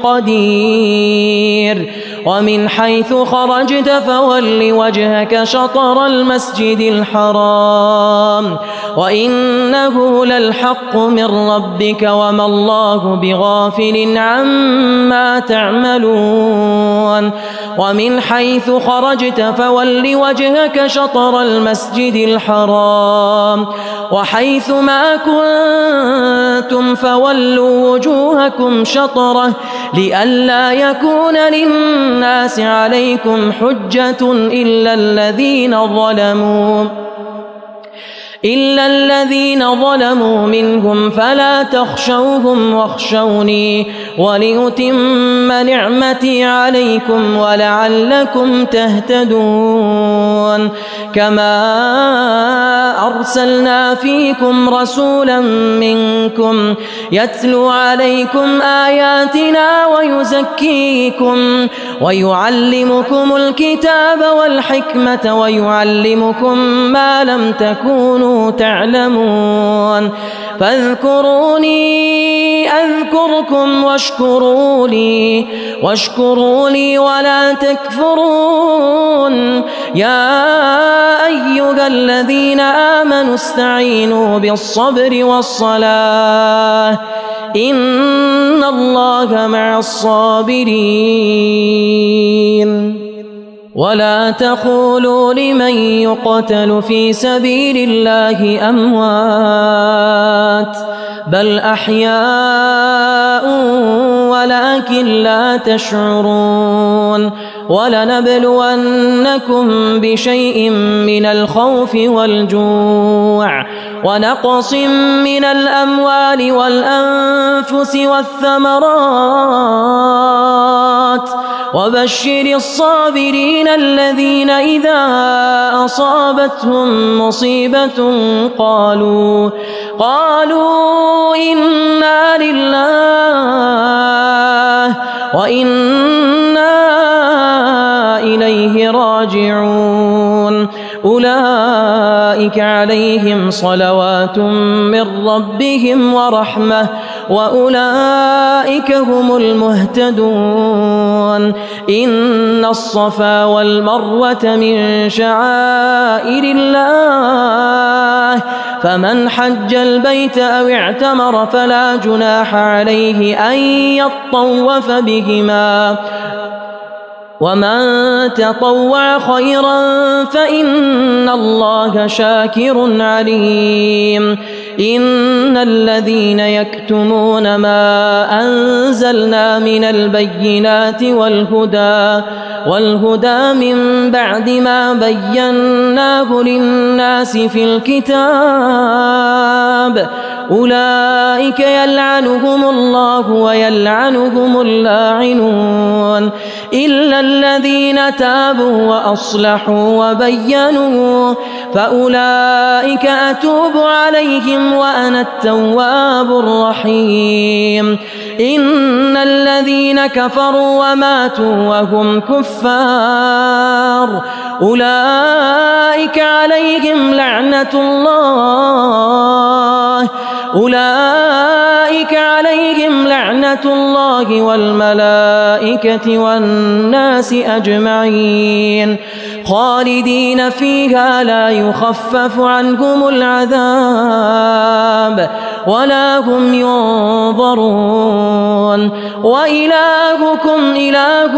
قدير ومن حيث خرجت فول وجهك شطر المسجد الحرام وإنه للحق من ربك وما الله بغافل عما تعملون ومن حيث خرجت فول وجهك شطر المسجد الحرام وحيث ما كنتم فولوا وجوهكم شطره لئلا يكون للناس عليكم حجة إلا الذين ظلموا منهم فلا تخشوهم واخشوني ولأتم نعمتي عليكم ولعلكم تهتدون كما أرسلنا فيكم رسولا منكم يتلو عليكم آياتنا ويزكيكم ويعلمكم الكتاب والحكمة ويعلمكم ما لم تكونوا تعلمون فاذكروني أذكركم واشكروا لي ولا تكفرون يا أيها الذين آمنوا استعينوا بالصبر والصلاة إن الله مع الصابرين ولا تقولوا لمن يقتل في سبيل الله أموات بل أحياء ولكن لا تشعرون ولنبلونكم بشيء من الخوف والجوع ونقص من الأموال والأنفس والثمرات وبشر الصابرين الذين إذا أصابتهم مصيبة قالوا إنا لله وإنا إليه راجعون أولئك عليهم صلوات من ربهم ورحمة وأولئك هم المهتدون إن الصفا والمروة من شعائر الله فمن حج البيت أو اعتمر فلا جناح عليه أن يطوف بهما ومن تطوع خيرا فإن الله شاكر عليم إن الذين يكتمون ما أنزلنا من البينات والهدى من بعد ما بيناه للناس في الكتاب أولئك يلعنهم الله ويلعنهم اللاعنون إلا الذين تابوا وأصلحوا وبينوا فأولئك أتوب عليهم وأنا التواب الرحيم إن الذين كفروا وماتوا وهم كفار أولئك عليهم لعنة الله والملائكة والناس أجمعين خالدين فيها لا يخفف عنهم العذاب ولا هم ينظرون وإلهكم إله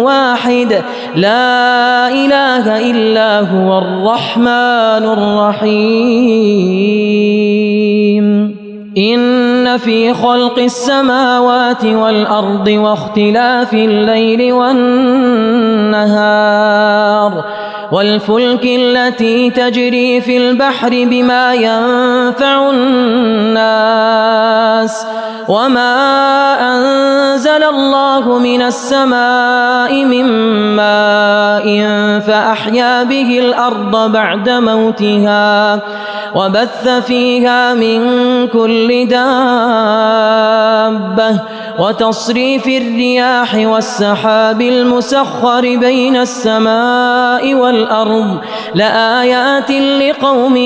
واحد لا إله إلا هو الرحمن الرحيم إن في خلق السماوات والأرض واختلاف الليل والنهار والفلك التي تجري في البحر بما ينفع الناس الناس وما أنزل الله من السماء من ماء فأحيا به الأرض بعد موتها وبث فيها من كل دابة وتصريف الرياح والسحاب المسخر بين السماء والأرض لآيات لقوم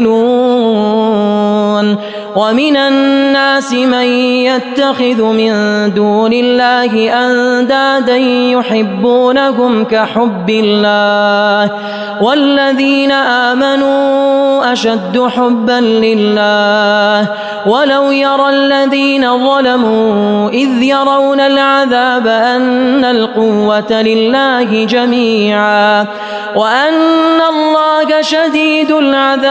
يعقلون ومن الناس من يتخذ من دون الله أندادا يحبونهم كحب الله والذين آمنوا أشد حبا لله ولو يرى الذين ظلموا إذ يرون العذاب أن القوة لله جميعا وأن الله شديد العذاب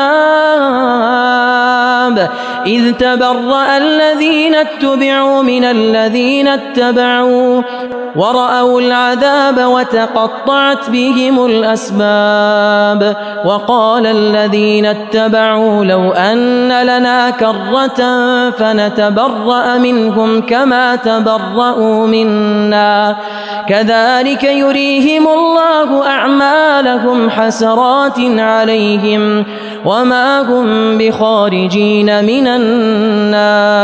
إذ تبرأ الذين اتبعوا من الذين اتبعوا ورأوا العذاب وتقطعت بهم الأسباب وقال الذين اتبعوا لو أن لنا كرة فنتبرأ منهم كما تبرأوا منا كذلك يريهم الله أعمالهم حسرات عليهم وما هم بخارجين من النار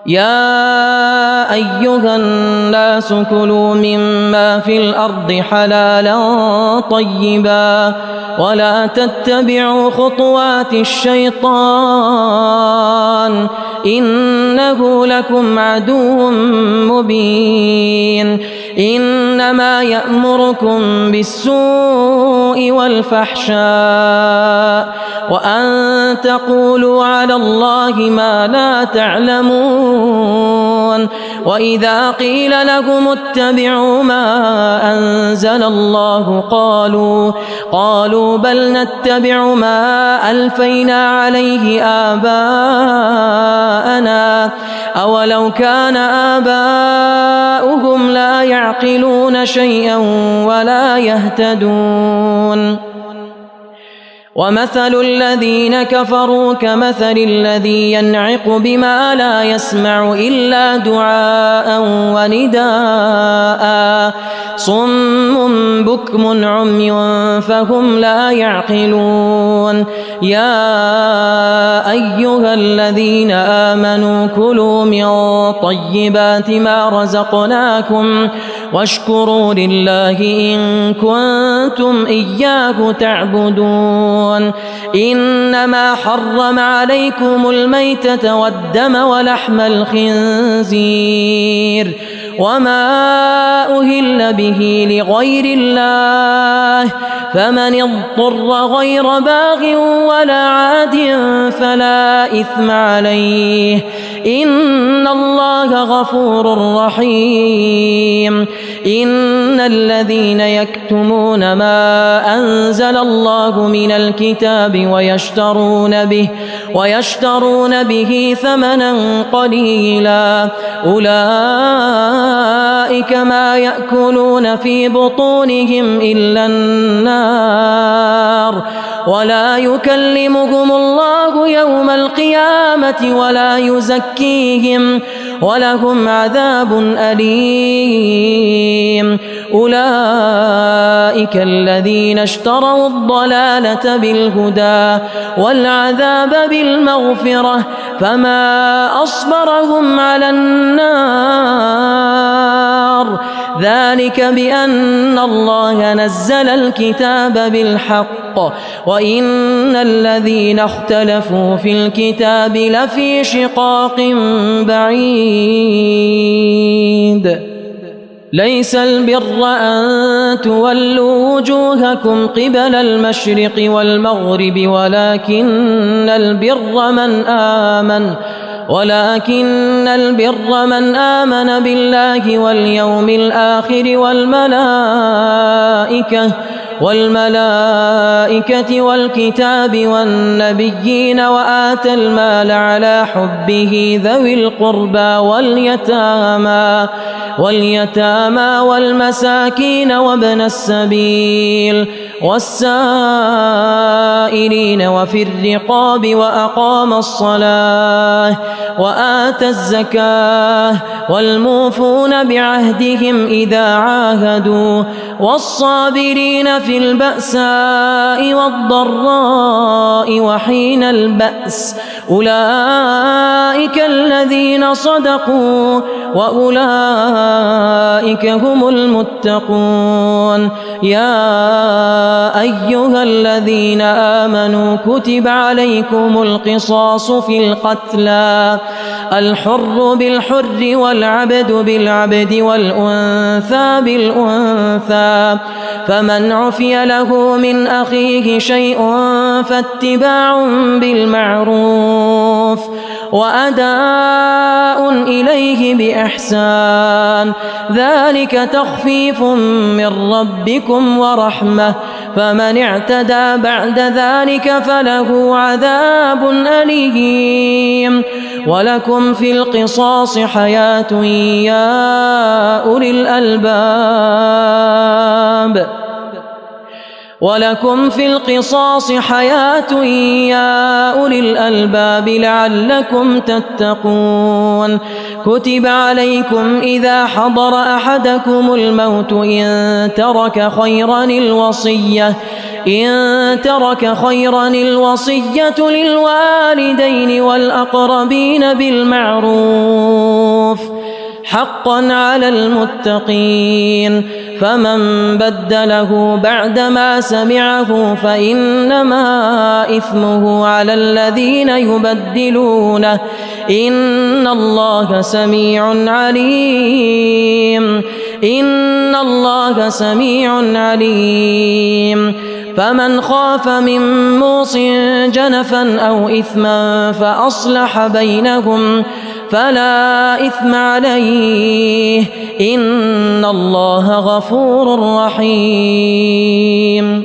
يا أيها الناس كلوا مما في الأرض حلالا طيبا ولا تتبعوا خطوات الشيطان إنه لكم عدو مبين إنما يأمركم بالسوء والفحشاء وأن تقولوا على الله ما لا تعلمون وإذا قيل لهم اتبعوا ما أنزل الله قالوا بل نتبع ما ألفينا عليه آباءنا أولو كان آباؤهم لا يعقلون شيئا ولا يهتدون ومثل الذين كفروا كمثل الذي ينعق بما لا يسمع إلا دعاء ونداء صم بكم عمي فهم لا يعقلون يا أيها الذين آمنوا كلوا من طيبات ما رزقناكم واشكروا لله إن كنتم إياه تعبدون إنما حرم عليكم الميتة والدم ولحم الخنزير وما أهل به لغير الله فمن اضطر غير باغ ولا عاد فلا إثم عليه إن الله غفور رحيم إن الذين يكتمون ما أنزل الله من الكتاب ويشترون به ثمنا قليلا أولئك ما يأكلون في بطونهم إلا النار ولا يكلمهم الله يوم القيامة ولا يزكيهم ولهم عذاب أليم أولئك الذين اشتروا الضلالة بالهدى والعذاب بالمغفرة فما أصبرهم على النار ذلك بأن الله نزل الكتاب بالحق وإن الذين اختلفوا في الكتاب لفي شقاق بعيد ليس البر أن تولوا وجوهكم قبل المشرق والمغرب ولكن البر من آمن بالله واليوم الآخر والملائكة والكتاب والنبيين وآتى المال على حبه ذوي القربى واليتامى والمساكين وابن السبيل والسائلين وفي الرقاب وأقام الصلاة وآتى الزكاة والموفون بعهدهم إذا عاهدوا والصابرين في البأساء والضراء وحين البأس أولئك الذين صدقوا وأولئك هم المتقون. يا أيها الذين آمنوا كتب عليكم القصاص في القتلى الحر بالحر والعبد بالعبد والأنثى بالأنثى فمن عفي له من أخيه شيء فاتباع بالمعروف وأداء إليه بإحسان ذلك تخفيف من ربكم ورحمة فمن اعتدى بعد ذلك فله عذاب أليم. ولكم في القصاص حياة يا أولي الألباب ولكم في القصاص حياة يا أولي الألباب لعلكم تتقون. كتب عليكم إذا حضر أحدكم الموت إن ترك خيرا الوصية للوالدين والأقربين بالمعروف حقا على المتقين فمن بدله بعدما سمعه فإنما إثمه على الذين يبدلونه إن الله سميع عليم. فمن خاف من موص جنفا أو إثما فأصلح بينهم فلا إثم عليه إن الله غفور رحيم.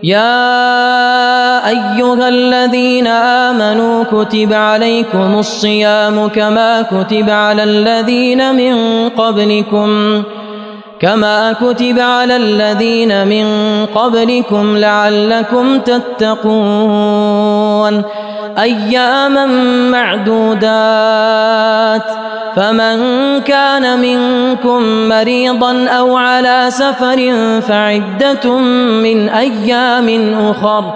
يا أيها الذين آمنوا كتب عليكم الصيام كما كتب على الذين من قبلكم لعلكم تتقون. أياما معدودات فمن كان منكم مريضا أو على سفر فعدة من أيام أخر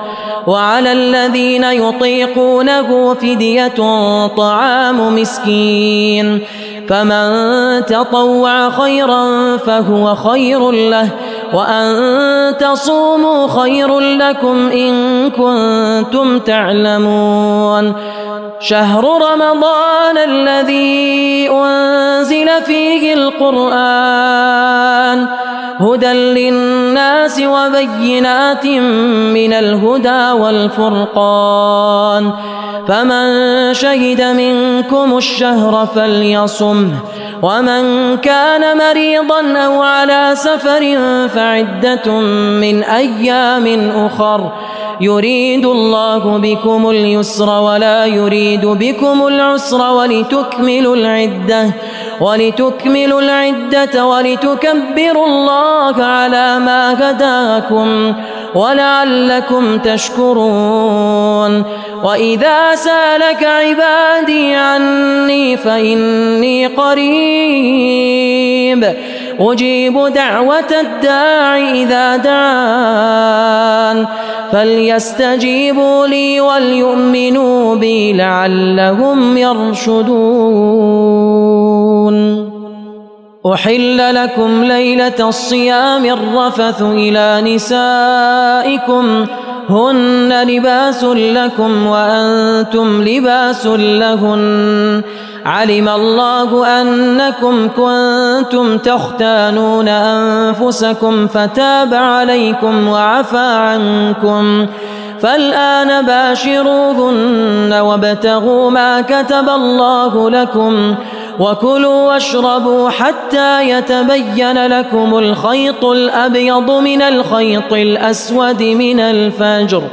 وعلى الذين يطيقونه فدية طعام مسكين فمن تطوع خيرا فهو خير له وأن تصوموا خير لكم إن كنتم تعلمون. شهر رمضان الذي أنزل فيه القرآن هدى للناس وبينات من الهدى والفرقان فمن شهد منكم الشهر فليصمه ومن كان مريضا أو على سفر فعدة من أيام أخر يريد الله بكم اليسر ولا يريد بكم العسر ولتكملوا العدة ولتكبروا الله على ما هداكم ولعلكم تشكرون. وإذا سألك عبادي عني فإني قريب أجيب دعوة الداع إذا دعان فليستجيبوا لي وليؤمنوا بي لعلهم يرشدون. أحل لكم ليلة الصيام الرفث إلى نسائكم هن لباس لكم وأنتم لباس لهن علم الله أنكم كنتم تختانون أنفسكم فتاب عليكم وعفى عنكم فالآن باشروهن وابتغوا ما كتب الله لكم وكلوا واشربوا حتى يتبين لكم الخيط الأبيض من الخيط الأسود من الفجر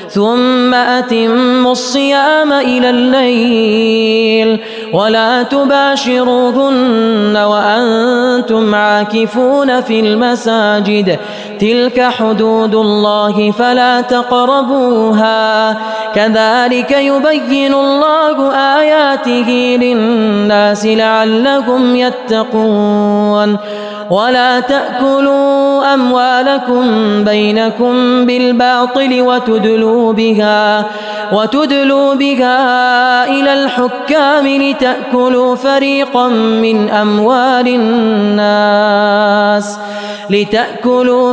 ثم أتموا الصيام إلى الليل ولا تباشروهن وأنتم عاكفون في المساجد تلك حدود الله فلا تقربوها كذلك يبين الله آياته للناس لعلهم يتقون ولا تأكلوا أموالكم بينكم بالباطل وتدلوا بها إلى الحكام لتأكلوا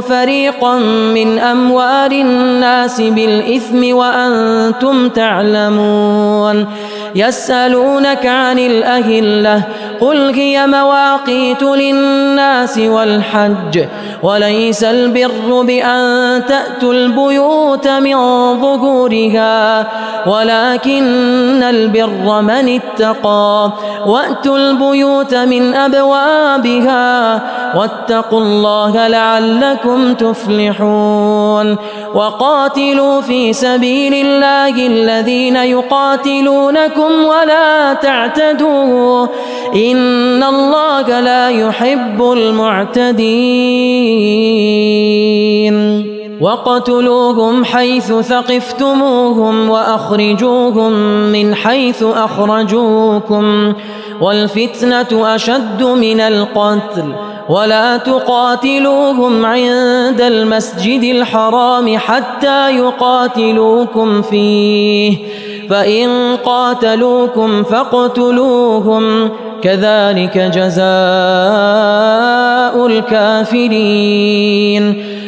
فريقا من أموال الناس بالإثم وأنتم تعلمون يسألونك عن الأهلة قل هي مواقيت للناس والحج وليس البر بأن تأتوا البيوت من ظهورها ولكن البر من اتقى وأتوا البيوت من أبوابها واتقوا الله لعلكم تفلحون وقاتلوا في سبيل الله الذين يقاتلونكم ولا تعتدوا إن الله لا يحب المعتدين وقتلوهم حيث ثقفتموهم وأخرجوهم من حيث أخرجوكم والفتنة أشد من القتل ولا تقاتلوهم عند المسجد الحرام حتى يقاتلوكم فيه فإن قاتلوكم فاقتلوهم كذلك جزاء الكافرين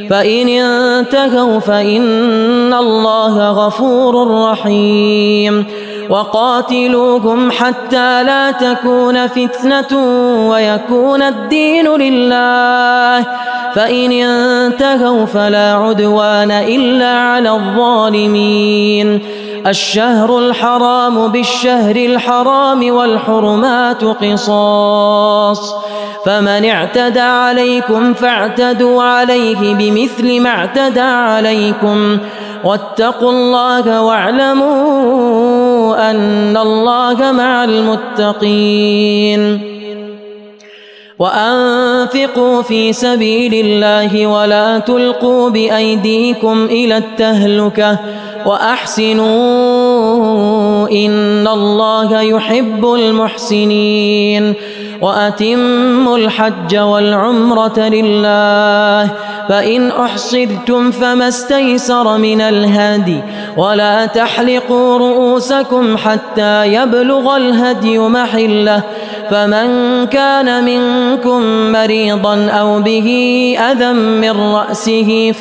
فإن انتهوا فإن الله غفور رحيم وقاتلوهم حتى لا تكون فتنة ويكون الدين لله فإن انتهوا فلا عدوان إلا على الظالمين الشهر الحرام بالشهر الحرام والحرمات قصاص فمن اعتدى عليكم فاعتدوا عليه بمثل ما اعتدى عليكم واتقوا الله واعلموا أن الله مع المتقين وأنفقوا في سبيل الله ولا تلقوا بأيديكم إلى التهلكة وأحسنوا إن الله يحب المحسنين وأتموا الحج والعمرة لله فإن أحصرتم فما استيسر من الهدي ولا تحلقوا رؤوسكم حتى يبلغ الهدي محله فمن كان منكم مريضا أو به أذى من رأسه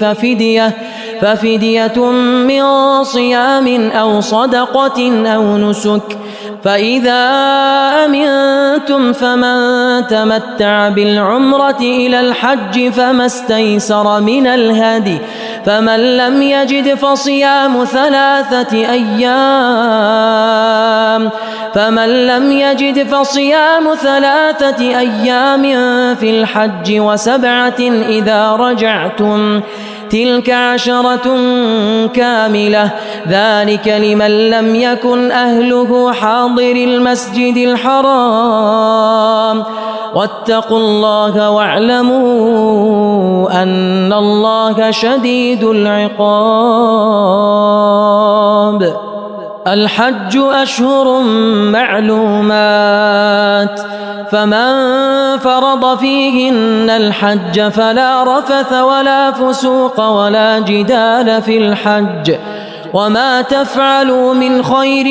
ففدية من صيام أو صدقة أو نسك فإذا أمنتم فمن تمتع بالعمرة إلى الحج فما استيسر من الهدي فمن لم يجد فصيام 3 أيام في الحج و7 إذا رجعتم تلك 10 كاملة ذلك لمن لم يكن أهله حاضر المسجد الحرام واتقوا الله واعلموا أن الله شديد العقاب الحج أشهر معلومات فمن فرض فيهن الحج فلا رفث ولا فسوق ولا جدال في الحج وما تفعلوا من خير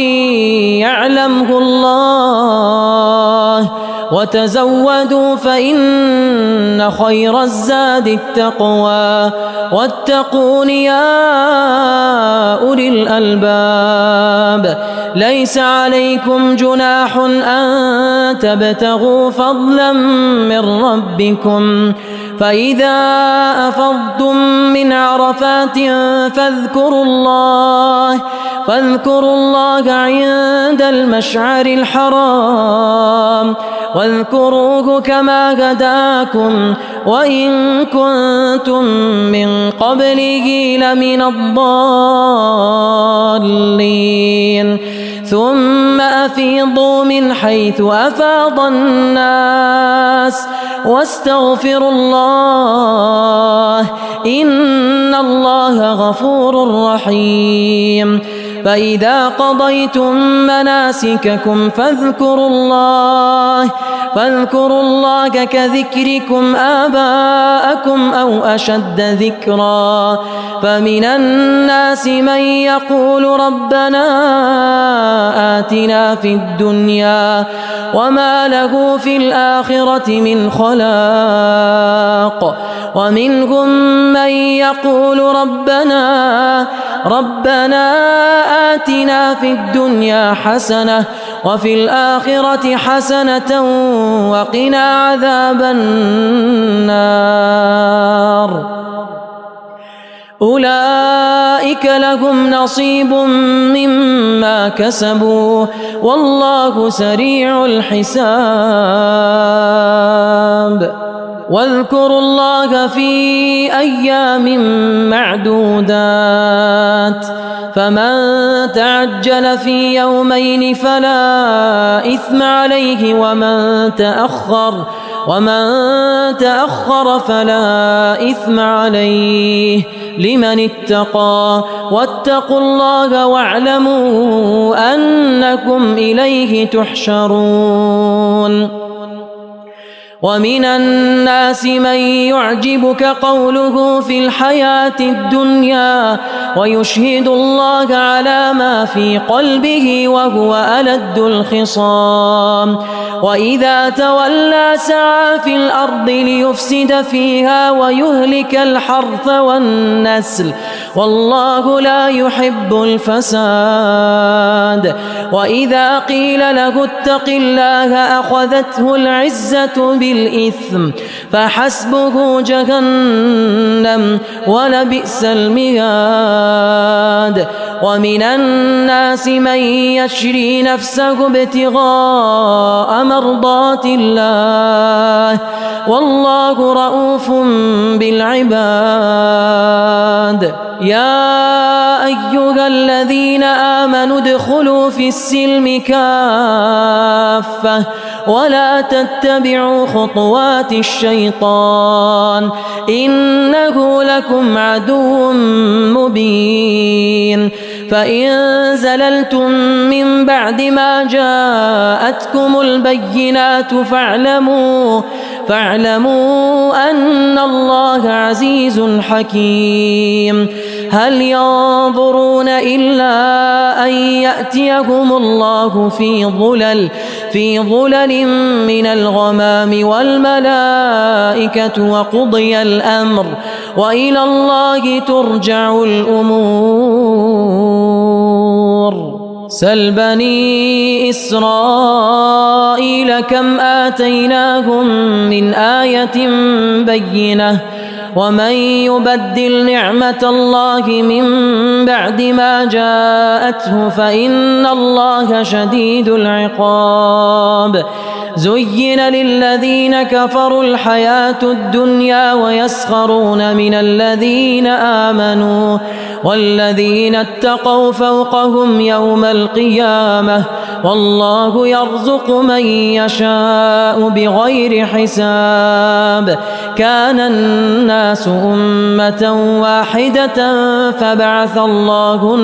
يعلمه الله وتزودوا فإن خير الزاد التقوى واتقون يا أولي الألباب ليس عليكم جناح أن تبتغوا فضلا من ربكم فإذا أفضتم من عرفات فاذكروا الله عند المشعر الحرام واذكروه كما هداكم وإن كنتم من قبله لمن الضالين ثم أفيدوا أفيضوا من حيث أفاض الناس واستغفروا الله إن الله غفور رحيم فإذا قضيتم مناسككم فاذكروا الله كذكركم آباءكم أو أشد ذكرا فمن الناس من يقول ربنا آتنا في الدنيا وما له في الآخرة من خلاق ومنهم من يقول ربنا آتنا في الدنيا حسنة وفي الآخرة حسنة وقنا عذاب النار أولئك لهم نصيب مما كسبوا والله سريع الحساب واذكروا الله في أيام معدودات فمن تعجل في يومين فلا إثم عليه ومن تأخر فلا إثم عليه لمن اتقى واتقوا الله واعلموا أنكم إليه تحشرون ومن الناس من يعجبك قوله في الحياة الدنيا ويشهد الله على ما في قلبه وهو ألد الخصام وإذا تولى سعى في الأرض ليفسد فيها ويهلك الحرث والنسل والله لا يحب الفساد وإذا قيل له اتق الله أخذته العزة بالإثم فحسبه جهنم ولبئس المهاد ومن الناس من يشري نفسه ابتغاء مرضات الله والله رؤوف بالعباد يا أيها الذين آمنوا ادخلوا في السلم كافة ولا تتبعوا خطوات الشيطان إنه لكم عدو مبين فإن زللتم من بعد ما جاءتكم البينات فاعلموا أن الله عزيز حكيم هل ينظرون إلا أن يأتيهم الله في ظلل من الغمام والملائكة وقضي الأمر وإلى الله ترجع الأمور سل بني إسرائيل كم آتيناهم من آية بينة ومن يبدل نعمة الله من بعد ما جاءته فإن الله شديد العقاب زين للذين كفروا الحياة الدنيا ويسخرون من الذين آمنوا والذين اتقوا فوقهم يوم القيامة والله يرزق من يشاء بغير حساب كان الناس أمة واحدة فبعث الله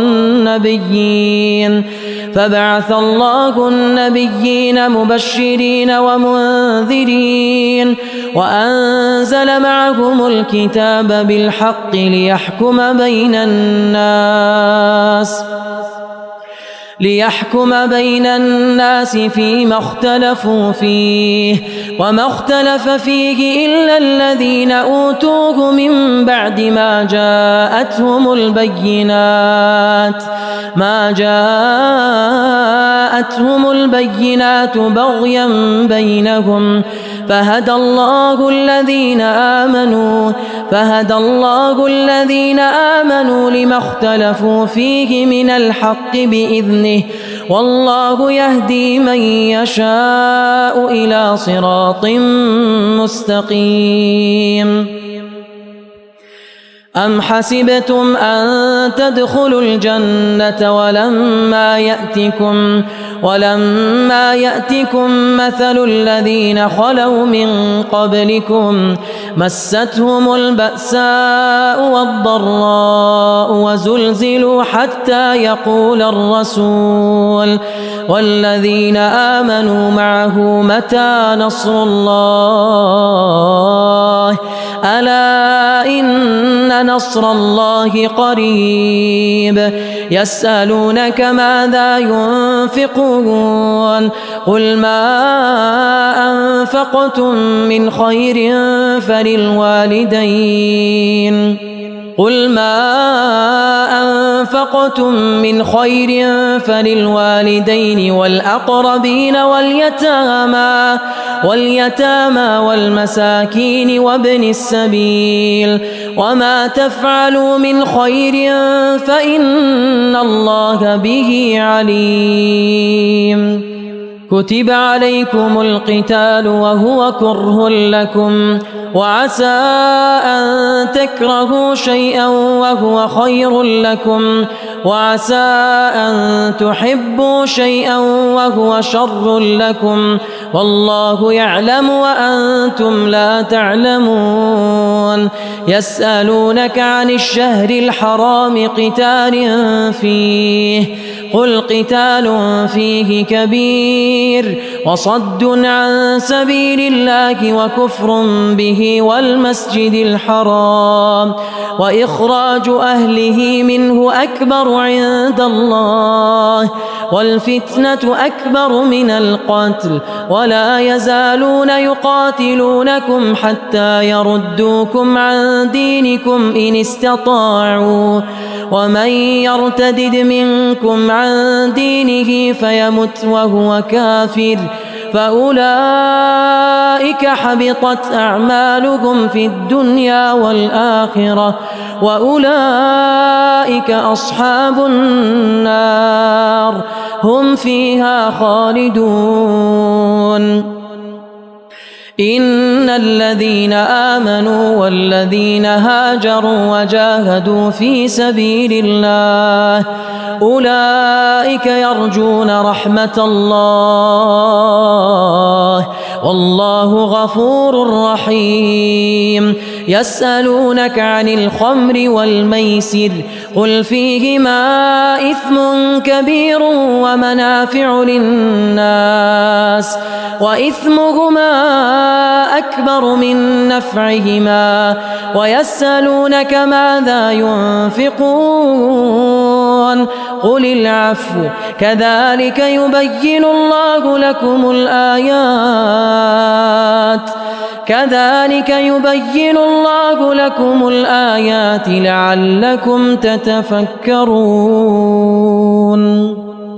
النبيين مبشرين ومنذرين وأنزل معهم الكتاب بالحق ليحكم بين الناس فيما اختلفوا فيه وما اختلف فيه إلا الذين أوتوه من بعد ما جاءتهم البينات بغيا بينهم فهدى الله الذين آمنوا لما اختلفوا فيه من الحق بإذنه والله يهدي من يشاء إلى صراط مستقيم أم حسبتم أن تدخلوا الجنة ولما يأتكم مثل الذين خلوا من قبلكم مستهم البأساء والضراء وزلزلوا حتى يقول الرسول والذين آمنوا معه متى نصر الله ألا إن نصر الله قريب يسألونك ماذا ينفقون قل ما أنفقتم من خير فللوالدين والأقربين واليتامى والمساكين وابن السبيل وما تفعلوا من خير فإن الله به عليم كتب عليكم القتال وهو كره لكم وعسى أن تكرهوا شيئا وهو خير لكم وعسى أن تحبوا شيئا وهو شر لكم والله يعلم وأنتم لا تعلمون يسألونك عن الشهر الحرام قتال فيه قل قتال فيه كبير وصد عن سبيل الله وكفر به والمسجد الحرام وإخراج أهله منه أكبر عند الله والفتنة أكبر من القتل ولا يزالون يقاتلونكم حتى يردوكم عن دينكم إن استطاعوا ومن يرتدد منكم عن دينه فيمت وهو كافر فأولئك حبطت أعمالهم في الدنيا والآخرة وأولئك أصحاب النار هم فيها خالدون إن الذين آمنوا والذين هاجروا وجاهدوا في سبيل الله أولئك يرجون رحمة الله والله غفور رحيم يسألونك عن الخمر والميسر قل فيهما إثم كبير ومنافع للناس وإثمهما أكبر من نفعهما ويسألونك ماذا ينفقون قل العفو كذلك يبين الله لكم الآيات لعلكم تتفكرون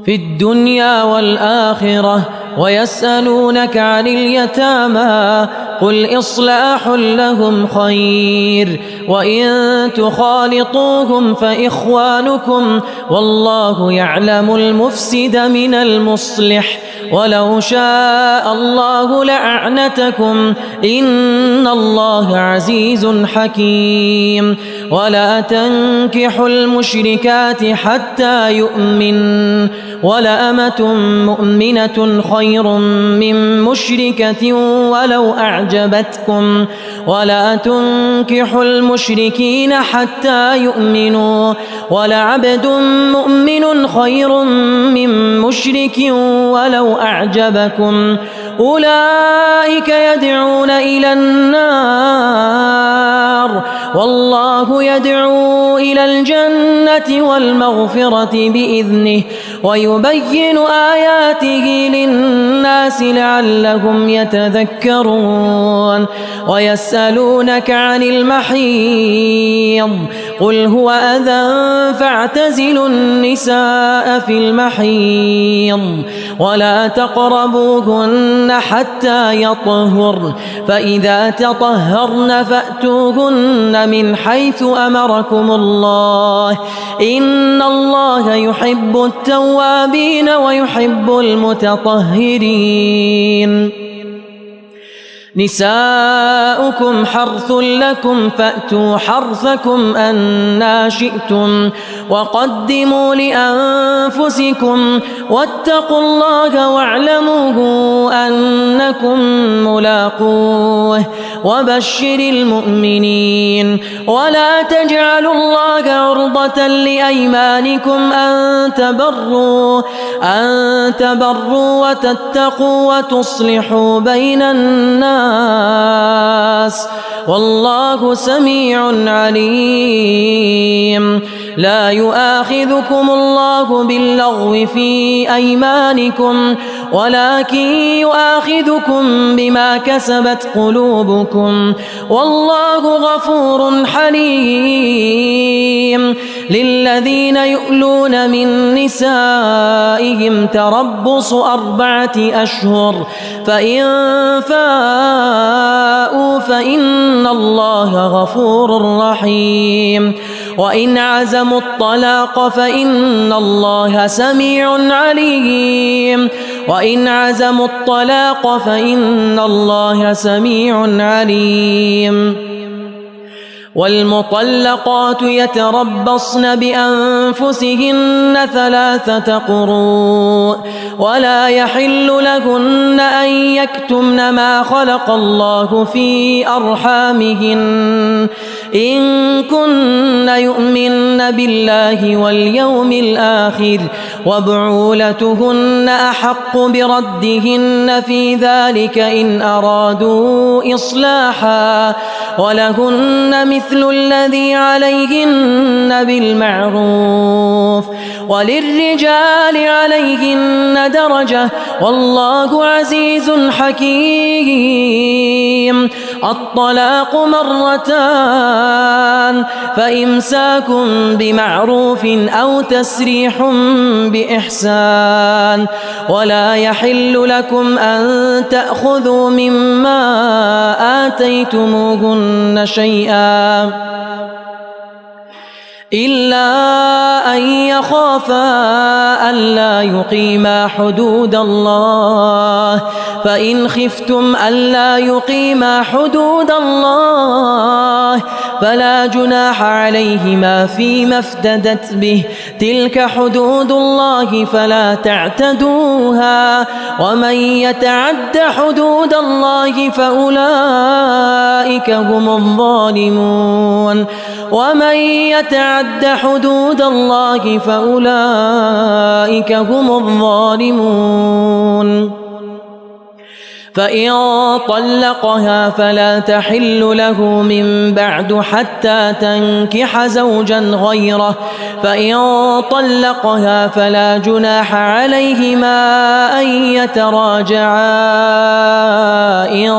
في الدنيا والآخرة ويسألونك عن اليتامى قل إصلاح لهم خير وإن تخالطوهم فإخوانكم والله يعلم المفسد من المصلح ولو شاء الله لأعنتكم إن الله عزيز حكيم ولا تنكحوا المشركات حتى يؤمن ولأمة مؤمنة خير من مشركة ولو أعجبتكم ولا تنكحوا المشركين حتى يؤمنوا ولعبد مؤمن خير من مشرك ولو أعجبكم أولئك يدعون إلى النار والله يدعو إلى الجنة والمغفرة بإذنه ويبين آياته للناس لعلهم يتذكرون ويسألونك عن المحيض قل هو أذى فاعتزلوا النساء في المحيض ولا تقربوهن حتى يطهرن فإذا تطهرن فأتوهن من حيث أمركم الله إن الله يحب التوابين ويحب المتطهرين نساؤكم حرث لكم فأتوا حرثكم أنى شئتم وقدموا لأنفسكم واتقوا الله واعلموا أنكم ملاقوه وبشر المؤمنين ولا تجعلوا الله عرضة لأيمانكم أن تبروا وتتقوا وتصلحوا بين الناس والله سميع عليم. لا يؤاخذكم الله باللغو في أيمانكم ولكن يؤاخذكم بما كسبت قلوبكم والله غفور حليم. للذين يؤلون من نسائهم تربص 4 أشهر فإن فاءوا فإن الله غفور رحيم. وإن عزموا الطلاق فإن الله سميع عليم. وإن عزموا الطلاق فإن الله سميع عليم. والمطلقات يتربصن بأنفسهن 3 قروء ولا يحل لهن أن يكتمن ما خلق الله في أرحامهن إن كن يؤمن بالله واليوم الآخر وبعولتهن أحق بردهن في ذلك إن أرادوا إصلاحا ولهن مثل الذي عليهن بالمعروف وللرجال عليهن درجة والله عزيز حكيم. الطلاق 2 فإمساك بمعروف أو تسريح بإحسان ولا يحل لكم أن تأخذوا مما آتيتموهن شيئا إلا أن يخافا ألا يقيما حدود الله فإن خفتم ألا يقيما حدود الله فلا جناح عليهما فيما افتدت به تلك حدود الله فلا تعتدوها ومن يتعد حدود الله فأولئك هم الظالمون. ومن يتعد حدود الله فأولئك هم الظالمون. فإن طلقها فلا تحل له من بعد حتى تنكح زوجا غيره فإن طلقها فلا جناح عليهما أن يتراجعا إن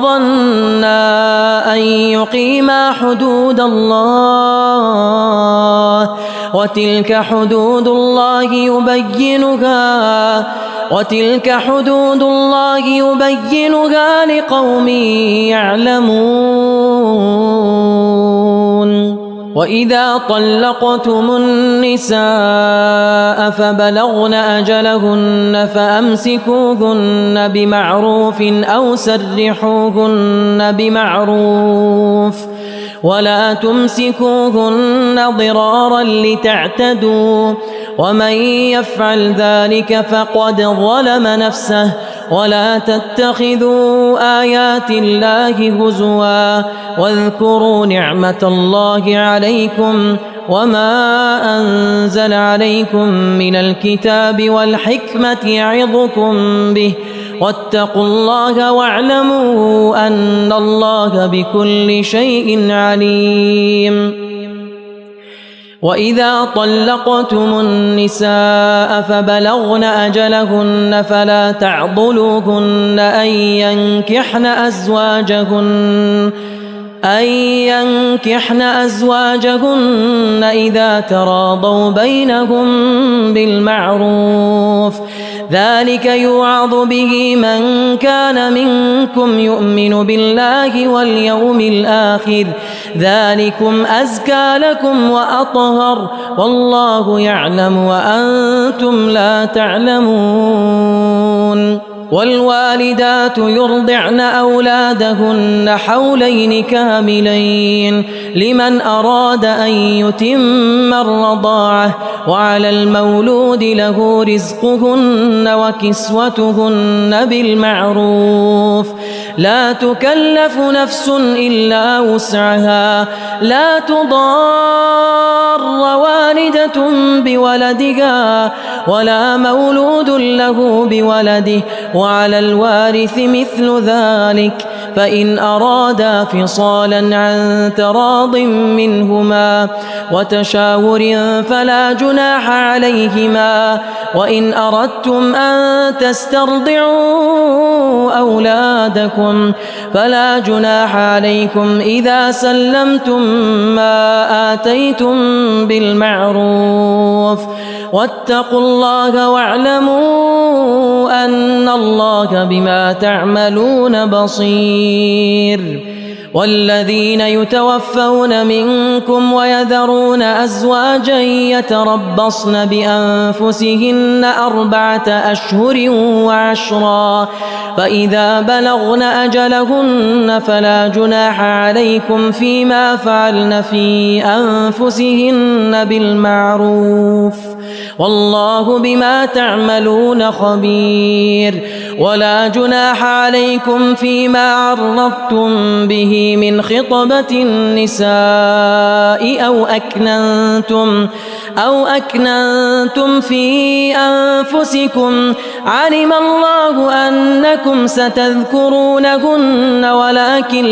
ظنا أن يقيما حدود الله وتلك حدود الله يبينها لقوم يعلمون. وإذا طلقتم النساء فبلغن أجلهن فأمسكوهن بمعروف أو سرحوهن بمعروف ولا تمسكوهن ضرارا لتعتدوا ومن يفعل ذلك فقد ظلم نفسه ولا تتخذوا آيات الله هزوا واذكروا نعمة الله عليكم وما أنزل عليكم من الكتاب والحكمة يعظكم به واتقوا الله واعلموا أن الله بكل شيء عليم. وإذا طلقتم النساء فبلغن أجلهن فلا تعضلوهن أن ينكحن أزواجهن إذا تراضوا بينهم بالمعروف ذلك يوعظ به من كان منكم يؤمن بالله واليوم الآخر ذلكم أزكى لكم وأطهر والله يعلم وأنتم لا تعلمون. والوالدات يرضعن أولادهن حولين كاملين لمن أراد أن يتم الرضاعة وعلى المولود له رزقهن وكسوتهن بالمعروف لا تكلف نفس إلا وسعها لا تضار والدة بولدها ولا مولود له بولده وعلى الوارث مثل ذلك فإن أرادا فصالا عن تراض منهما وتشاور فلا جناح عليهما وإن أردتم أن تسترضعوا أولادكم فلا جناح عليكم إذا سلمتم ما آتيتم بالمعروف واتقوا الله واعلموا أن الله بما تعملون بصير والذين يتوفون منكم ويذرون أزواجا يتربصن بأنفسهن 4 أشهر وعشرا فإذا بلغن أجلهن فلا جناح عليكم فيما فعلن في أنفسهن بالمعروف والله بما تعملون خبير ولا جناح عليكم فيما عرضتم به من خطبة النساء أو أكننتم في أنفسكم علم الله أنكم ستذكرونهن ولكن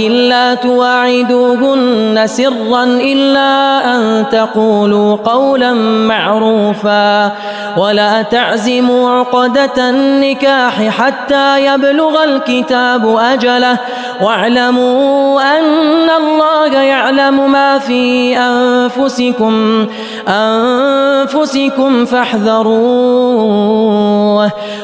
لا تواعدوهن سرا إلا أن تقولوا قولا معروفا ولا تعزموا عقدة النكاح حتى يبلغ الكتاب أجله واعلموا أن الله يعلم ما في أنفسكم فاحذروه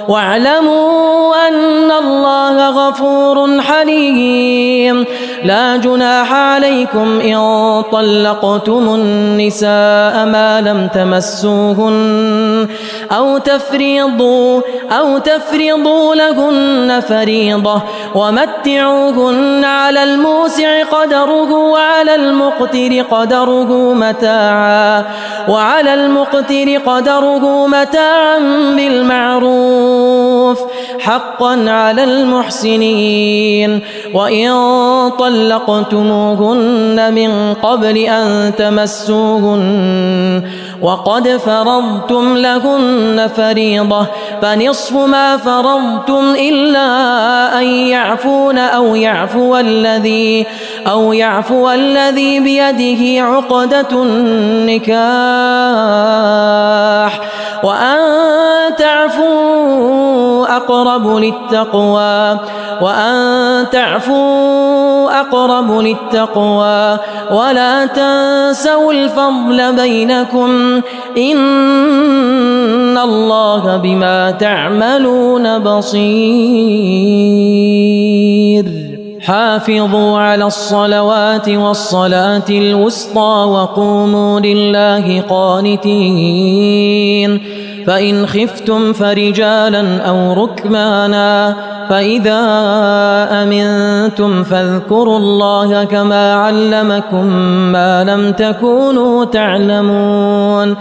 واعلموا أن الله غفور حليم لا جناح عليكم إن طلقتم النساء ما لم تمسوهن أو تفرضوا لهن فريضة ومتعوهن على الموسع قدره وعلى المقتر قدره متاعا بالمعروف حقا على المحسنين وإن طلقتموهن من قبل أن تمسوهن وقد فرضتم لهن فريضة فنصف ما فرضتم إلا أن يعفون أو يعفو الذي بيده عقدة النكاح وأن تعفوا أقرب للتقوى ولا تنسوا الفضل بينكم إن الله بما تعملون بصير حافظوا على الصلوات والصلاة الوسطى وقوموا لله قانتين فإن خفتم فرجالا أو ركبانا فإذا أمنتم فاذكروا الله كما علمكم ما لم تكونوا تعلمون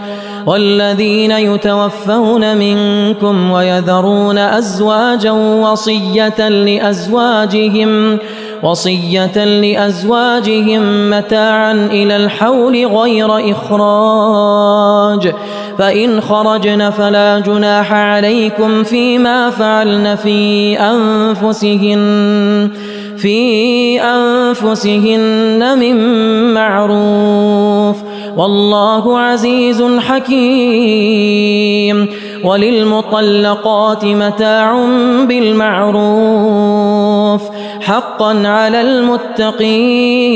والذين يتوفون منكم ويذرون أزواجا وصية لأزواجهم متاعا إلى الحول غير إخراج فإن خرجن فلا جناح عليكم فيما فعلن في أنفسهن من معروف والله عزيز حكيم وللمطلقات متاع بالمعروف حقا على المتقين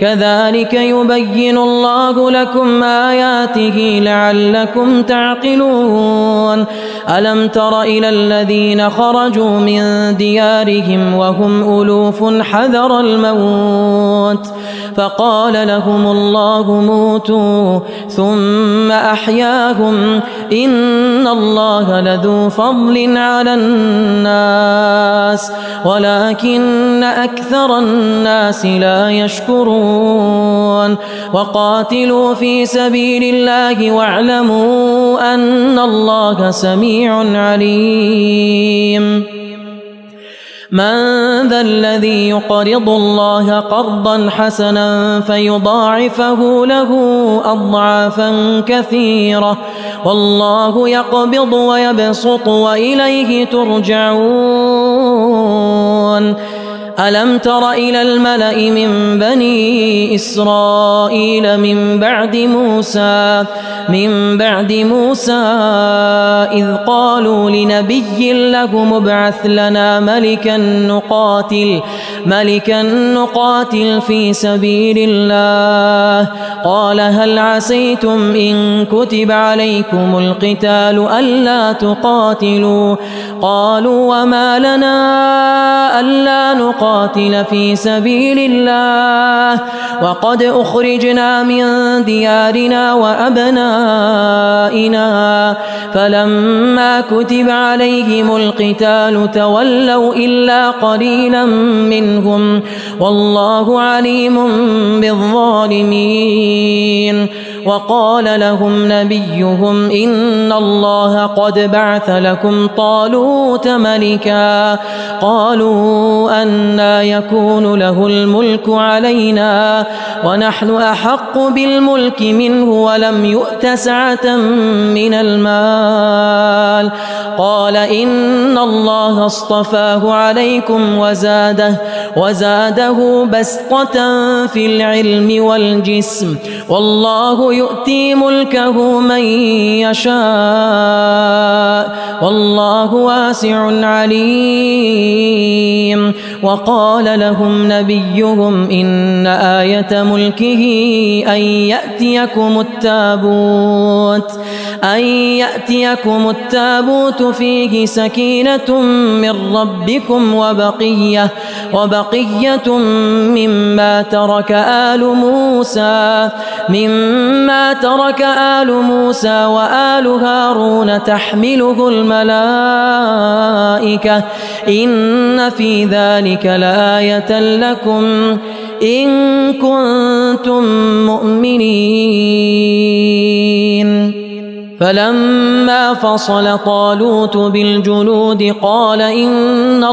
كذلك يبين الله لكم آياته لعلكم تعقلون ألم تر إلى الذين خرجوا من ديارهم وهم ألوف حذر الموت فقال لهم الله موتوا ثم أحياهم إن الله لذو فضل على الناس ولكن أكثر الناس لا يشكرون وقاتلوا في سبيل الله واعلموا أن الله سميع عليم من ذا الذي يقرض الله قرضا حسنا فيضاعفه له أضعافا كثيرة والله يقبض ويبسط وإليه ترجعون ألم تر إلى الملأ من بني إسرائيل من بعد موسى إذ قالوا لنبي له ابعث لنا ملكا نقاتل في سبيل الله قال هل عسيتم إن كتب عليكم القتال ألا تقاتلوا قالوا وما لنا ألا نقاتل في سبيل الله وقد أخرجنا من ديارنا وأبنائنا فلما كتب عليهم القتال تولوا إلا قليلا منهم والله عليم بالظالمين وقال لهم نبيهم إن الله قد بعث لكم طالوت ملكا قالوا أنى يكون له الملك علينا ونحن أحق بالملك منه ولم يؤت سعة من المال قال إن الله اصطفاه عليكم وزاده بسطة في العلم والجسم والله يؤتي ملكه من يشاء والله واسع عليم وقال لهم نبيهم إن آية ملكه أن يأتيكم التابوت فيه سكينة من ربكم وبقية مما ترك آل موسى وآل هارون تحمله الملائكة إن في ذلك لآية لكم إن كنتم مؤمنين فلما فصل طالوت بالجنود قال إن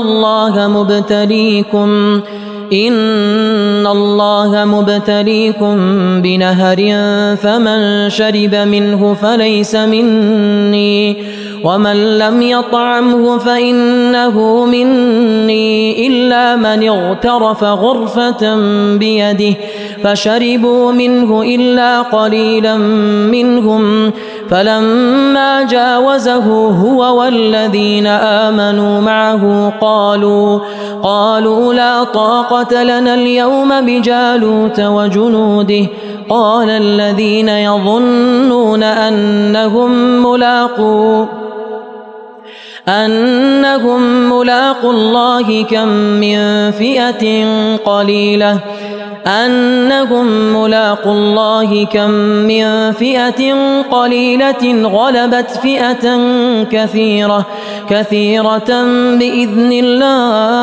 الله مبتليكم بنهر فمن شرب منه فليس مني ومن لم يطعمه فإنه مني إلا من اغترف غرفة بيده فشربوا منه إلا قليلا منهم فلما جاوزه هو والذين آمنوا معه قالوا لا طاقة لنا اليوم بجالوت وجنوده قال الذين يظنون أنهم ملاقو الله كم من فئة قليلة غلبت فئة كثيرة بإذن الله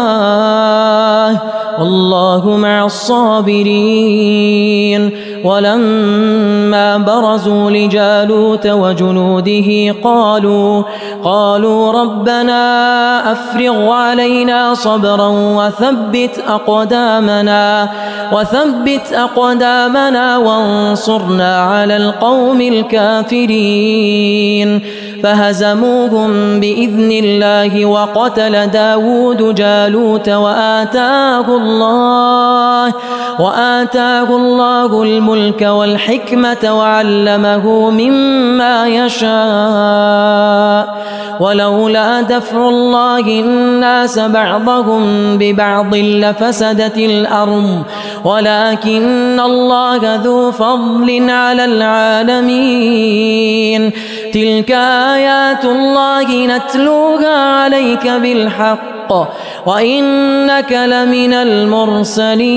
والله مع الصابرين ولما برزوا لجالوت وجنوده قالوا ربنا أفرغ علينا صبرا وثبت أقدامنا وانصرنا على القوم الكافرين فهزموهم بإذن الله وقتل داود جالوت وآتاه الله الملك والحكمة وعلمه مما يشاء ولولا دفع الله الناس بعضهم ببعض لفسدت الأرض ولكن الله ذو فضل على العالمين تلك آيات الله نتلوها عليك بالحق وإنك لمن المرسلين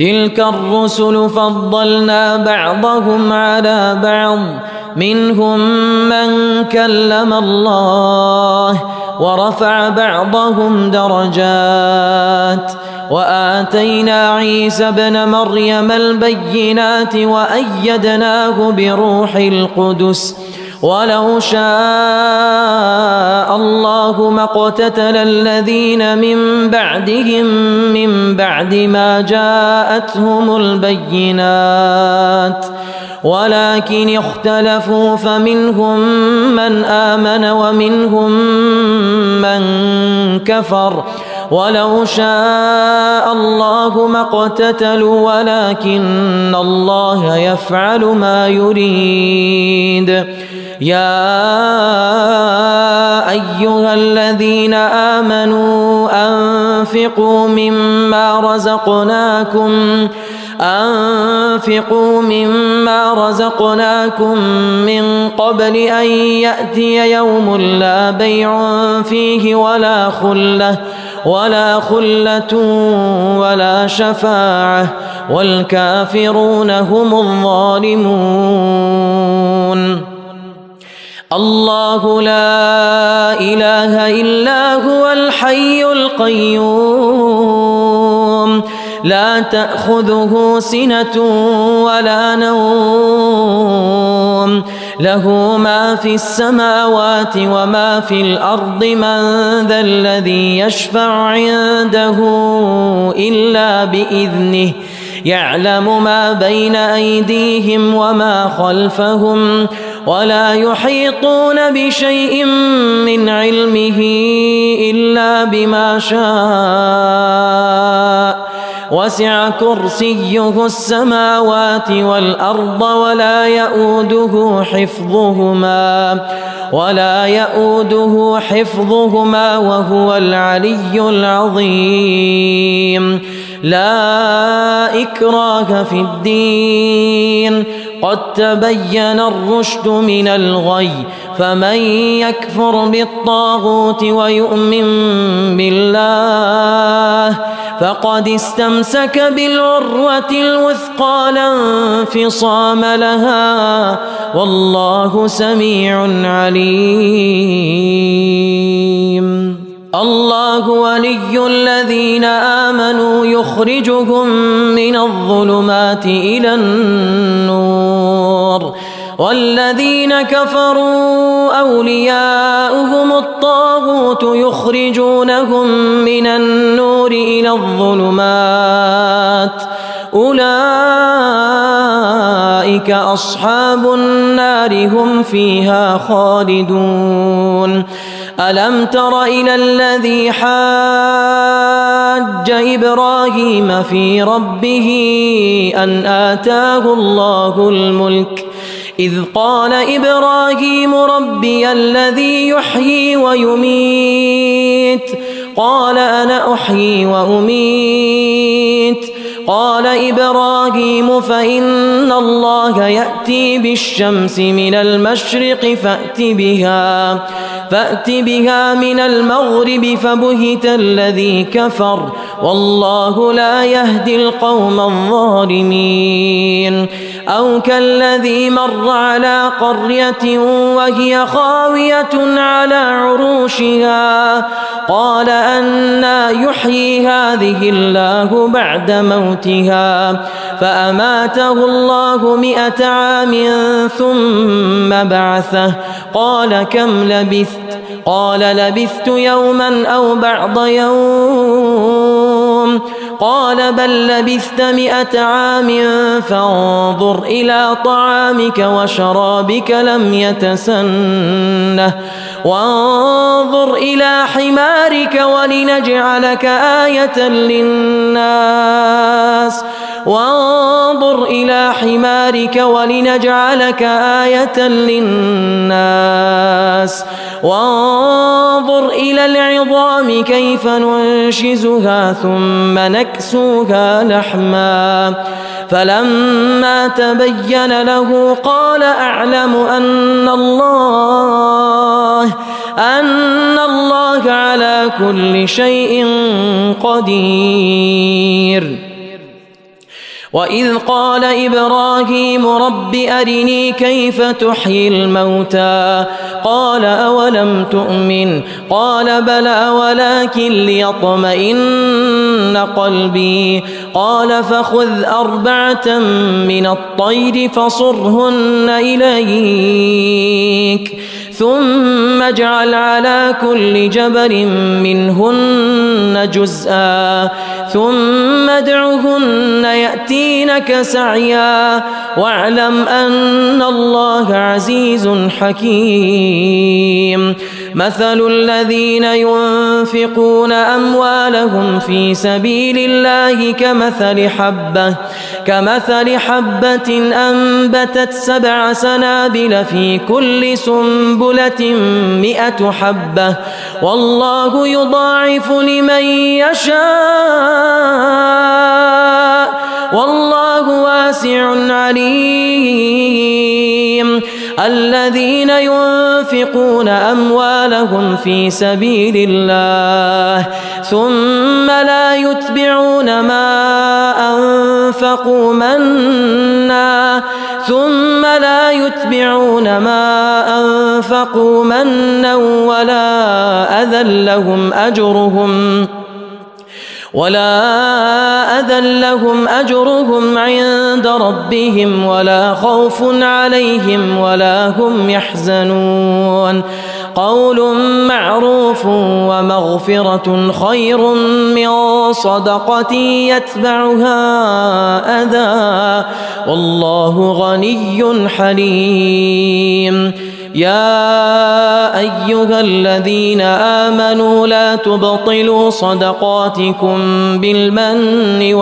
تلك الرسل فضلنا بعضهم على بعض منهم من كلم الله ورفع بعضهم درجات وآتينا عيسى ابن مريم البينات وأيدناه بروح القدس ولو شاء الله ما اقتتل الذين من بعدهم من بعد ما جاءتهم البينات ولكن اختلفوا فمنهم من آمن ومنهم من كفر ولو شاء الله ما اقتتلوا ولكن الله يفعل ما يريد يا أيها الذين آمنوا أنفقوا مما رزقناكم من قبل أن يأتي يوم لا بيع فيه ولا خلة ولا شفاعة والكافرون هم الظالمون الله لا إله إلا هو الحي القيوم لا تأخذه سنة ولا نوم له ما في السماوات وما في الأرض من ذا الذي يشفع عنده إلا بإذنه يعلم ما بين أيديهم وما خلفهم ولا يحيطون بشيء من علمه إلا بما شاء وسع كرسيه السماوات والأرض ولا يؤوده حفظهما وهو العلي العظيم لا إكراه في الدين قد تبين الرشد من الغي فمن يكفر بالطاغوت ويؤمن بالله فقد استمسك بالعروة الوثقى لا انفصام لها والله سميع عليم الله ولي الذين آمنوا يخرجهم من الظلمات إلى النور والذين كفروا أولياؤهم الطاغوت يخرجونهم من النور إلى الظلمات أولئك أصحاب النار هم فيها خالدون ألم تر إلى الذي حاج إبراهيم في ربه أن آتاه الله الملك إذ قال إبراهيم ربي الذي يحيي ويميت قال أنا أحيي وأميت قال إبراهيم فإن الله يأتي بالشمس من المشرق فأت بها من المغرب فبهت الذي كفر والله لا يهدي القوم الظالمين أو كالذي مر على قرية وهي خاوية على عروشها قال أنى يحيي هذه الله بعد موتها فأماته الله 100 عام ثم بعثه قال كم لبثت قال لبثت يوما أو بعض يوم قال بل لبثت 100 عام فانظر إلى طعامك وشرابك لم يتسنه وانظر إلى حمارك ولنجعلك آية للناس وانظر إلى العظام كيف ننشزها ثم نكسوها لحما فلما تبين له قال أعلم أن الله على كل شيء قدير. وإذ قال إبراهيم رب أرني كيف تحيي الموتى قال أولم تؤمن قال بلى ولكن ليطمئن قلبي قال فخذ 4 من الطير فصرهن إليك ثم اجعل على كل جبل منهن جزءا ثم ادعهن يأتينك سعيا واعلم أن الله عزيز حكيم. مثل الذين ينفقون أموالهم في سبيل الله كمثل حبة أنبتت 7 سنابل في كل سنبلة 100 حبة والله يضاعف لمن يشاء والله واسع عليم. الذين ينفقون أموالهم في سبيل الله ثم لا يتبعون ما أنفقوا منا ولا أذى لهم أجرهم عند ربهم ولا خوف عليهم ولا هم يحزنون. قول معروف ومغفرة خير من صدقة يتبعها أذى والله غني حليم. يا أيها الذين آمنوا لا تبطلوا صدقاتكم بالمن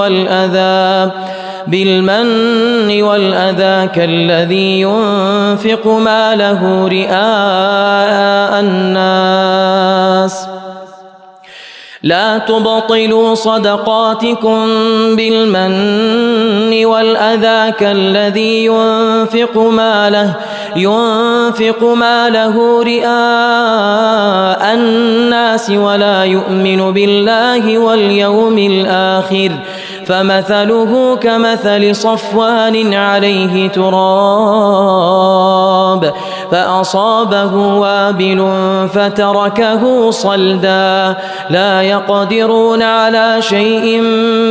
والأذى كالذي ينفق ماله رئاء الناس. لا تبطلوا صدقاتكم بالمن والأذى كالذي ينفق ماله رئاء الناس ولا يؤمن بالله واليوم الآخر فمثله كمثل صفوان عليه تراب فأصابه وابل فتركه صلدا لا يقدرون على شيء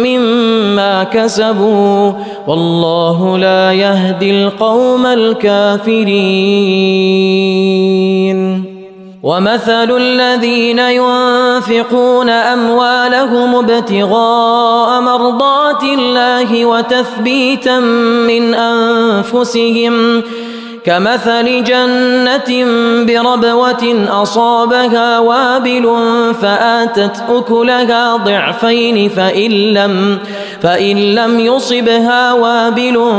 مما كسبوا والله لا يهدي القوم الكافرين. ومثل الذين ينفقون أموالهم ابتغاء مرضات الله وتثبيتا من أنفسهم كمثل جنة بربوة أصابها وابل فآتت أكلها ضعفين فإن لم يصبها وابل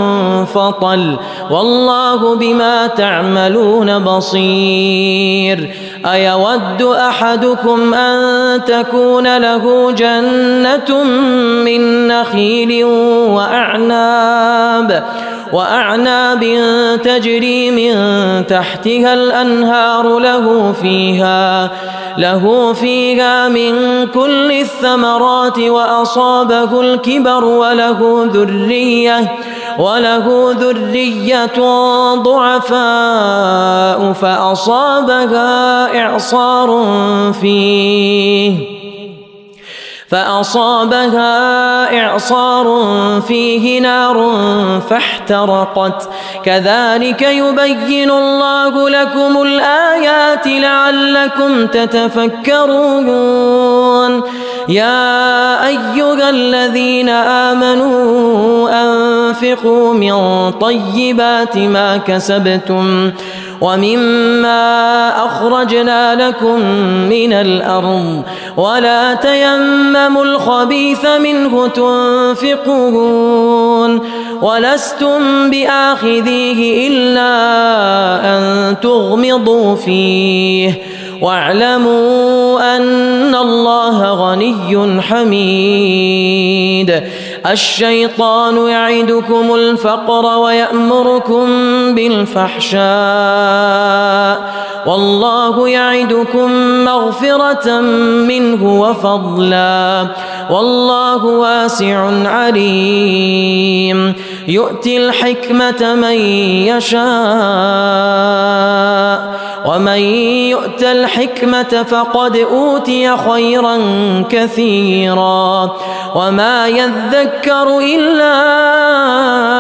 فطل والله بما تعملون بصير. أيود أحدكم أن تكون له جنة من نخيل وأعناب تجري من تحتها الأنهار له فيها من كل الثمرات وأصابه الكبر وله ذرية ضعفاء فأصابها إعصار فيه نار فاحترقت كذلك يبين الله لكم الآيات لعلكم تتفكرون يا أيها الذين آمنوا أنفقوا من طيبات ما كسبتم ومما أخرجنا لكم من الأرض ولا تيمموا الخبيث منه تنفقون ولستم بآخذيه إلا أن تغمضوا فيه واعلموا أن الله غني حميد الشيطان يعدكم الفقر ويأمركم بالفحشاء والله يعدكم مغفرة منه وفضلا والله واسع عليم يؤتي الحكمة من يشاء ومن يؤت الحكمة فقد أوتي خيرا كثيرا وما يذكر إلا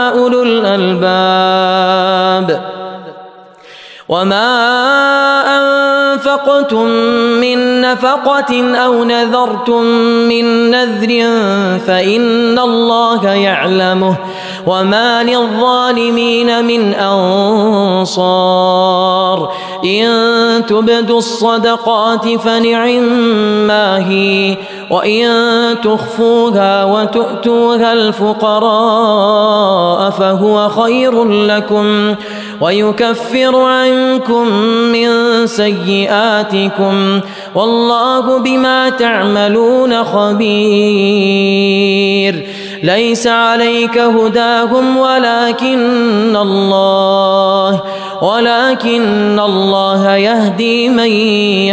أولو الألباب وما أنفقتم من نفقة أو نذرتم من نذر فإن الله يعلمه وما للظالمين من أنصار إن تبدوا الصدقات فنعما هي وإن تخفوها وتؤتوها الفقراء فهو خير لكم ويكفر عنكم من سيئاتكم والله بما تعملون خبير ليس عليك هداهم ولكن الله يهدي من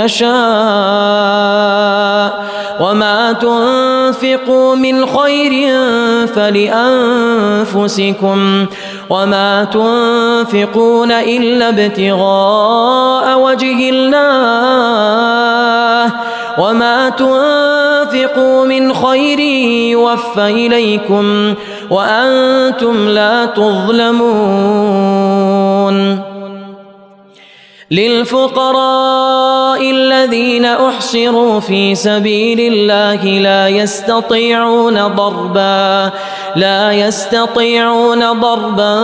يشاء وما تنفقوا من خير فلأنفسكم وما تنفقون إلا ابتغاء وجه الله وما تنفقوا من خير يوفى إليكم وأنتم لا تظلمون للفقراء الذين أحصروا في سبيل الله لا يستطيعون ضربا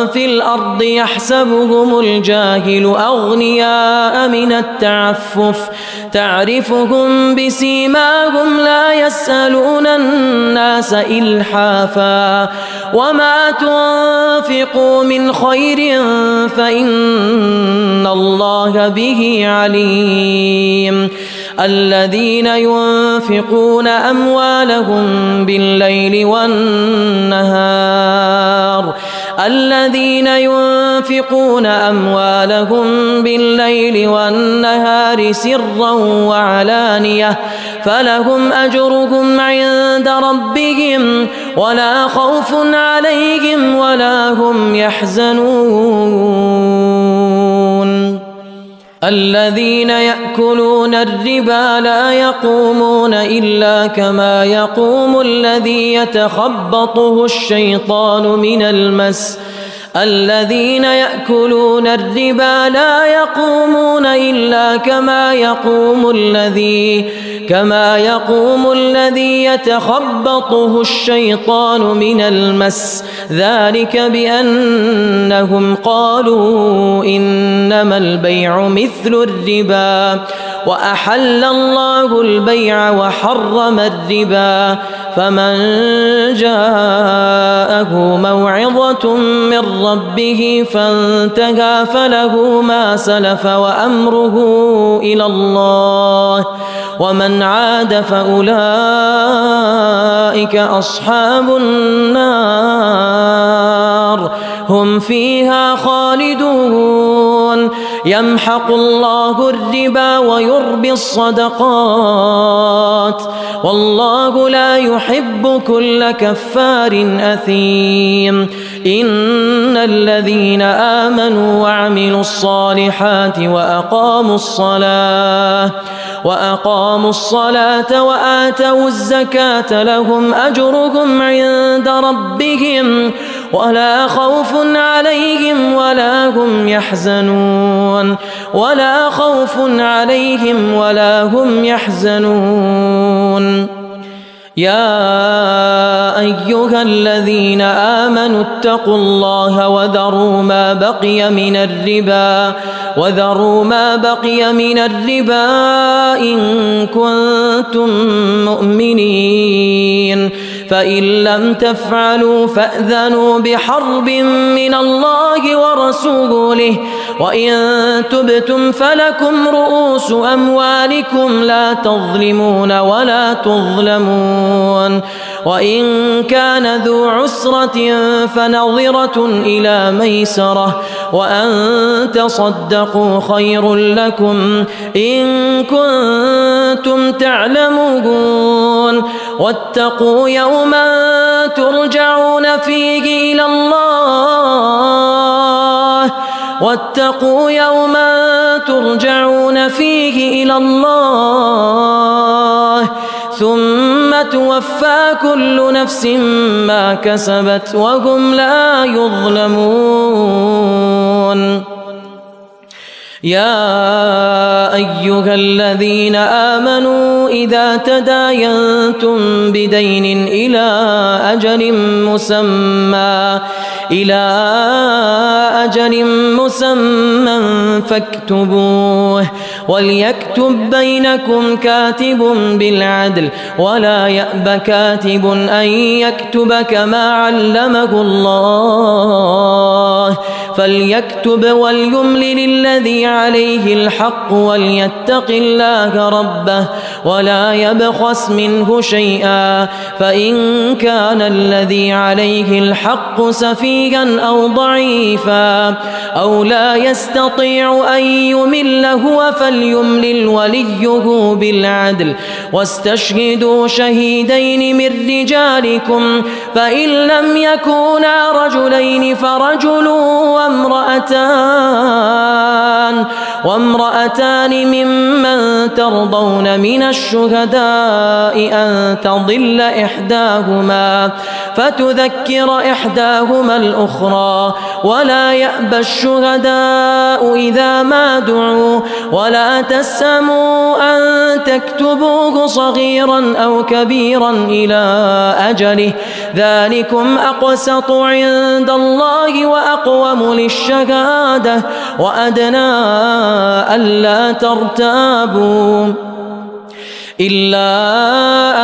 في الأرض يحسبهم الجاهل أغنياء من التعفف تعرفهم بسيماهم لا يسألون الناس إلحافا وما تنفقوا من خير فإن الله به عليم الذين ينفقون أموالهم بالليل والنهار سرا وعلانية فلهم أجرهم عند ربهم ولا خوف عليهم ولا هم يحزنون الذين يأكلون الربا لا يقومون إلا كما يقوم الذي يتخبطه الشيطان من المس الذين يأكلون الربا لا يقومون إلا كما يقوم الذي يتخبطه الشيطان من المس ذلك بأنهم قالوا إنما البيع مثل الربا وأحل الله البيع وحرم الربا فمن جاءه موعظة من ربه فانتهى فله ما سلف وأمره إلى الله ومن عاد فأولئك أصحاب النار هم فيها خالدون يمحق الله الربا ويربي الصدقات والله لا يحب كل كفار أثيم إن الذين آمنوا وعملوا الصالحات وأقاموا الصلاة وآتوا الزكاة لهم أجرهم عند ربهم ولا خوف عليهم ولا هم يحزنون يا أيها الذين آمنوا اتقوا الله وذروا ما بقي من الربا إن كنتم مؤمنين فإن لم تفعلوا فأذنوا بحرب من الله ورسوله وإن تبتم فلكم رؤوس أموالكم لا تظلمون ولا تظلمون وإن كان ذو عسرة فنظرة إلى ميسرة وأن تصدقوا خير لكم إن كنتم تعلمون واتقوا يوما ترجعون فيه إلى الله ثم توفى كل نفس ما كسبت وهم لا يظلمون يا أيها الذين آمنوا إذا تداينتم بدين إلى أجل مسمى فاكتبوه وليكتب بينكم كاتب بالعدل ولا يأب كاتب أن يكتب كما علمه الله فليكتب وليملل الذي عليه الحق وليتق الله ربه ولا يبخس منه شيئا فإن كان الذي عليه الحق سفيها أو ضعيفا أو لا يستطيع أن يمل هو فليملل وليه بالعدل واستشهدوا شهيدين من رجالكم فإن لم يكونا رجلين فرجل وامرأتان ممن ترضون من الشهداء أن تضل إحداهما فتذكر إحداهما الأخرى ولا يأبى الشهداء إذا ما دعوا ولا تسأموا أن تكتبوه صغيرا أو كبيرا إلى أجله ذلكم أقسط عند الله وأقوم للشهادة وأدنى ألا ترتابوا إلا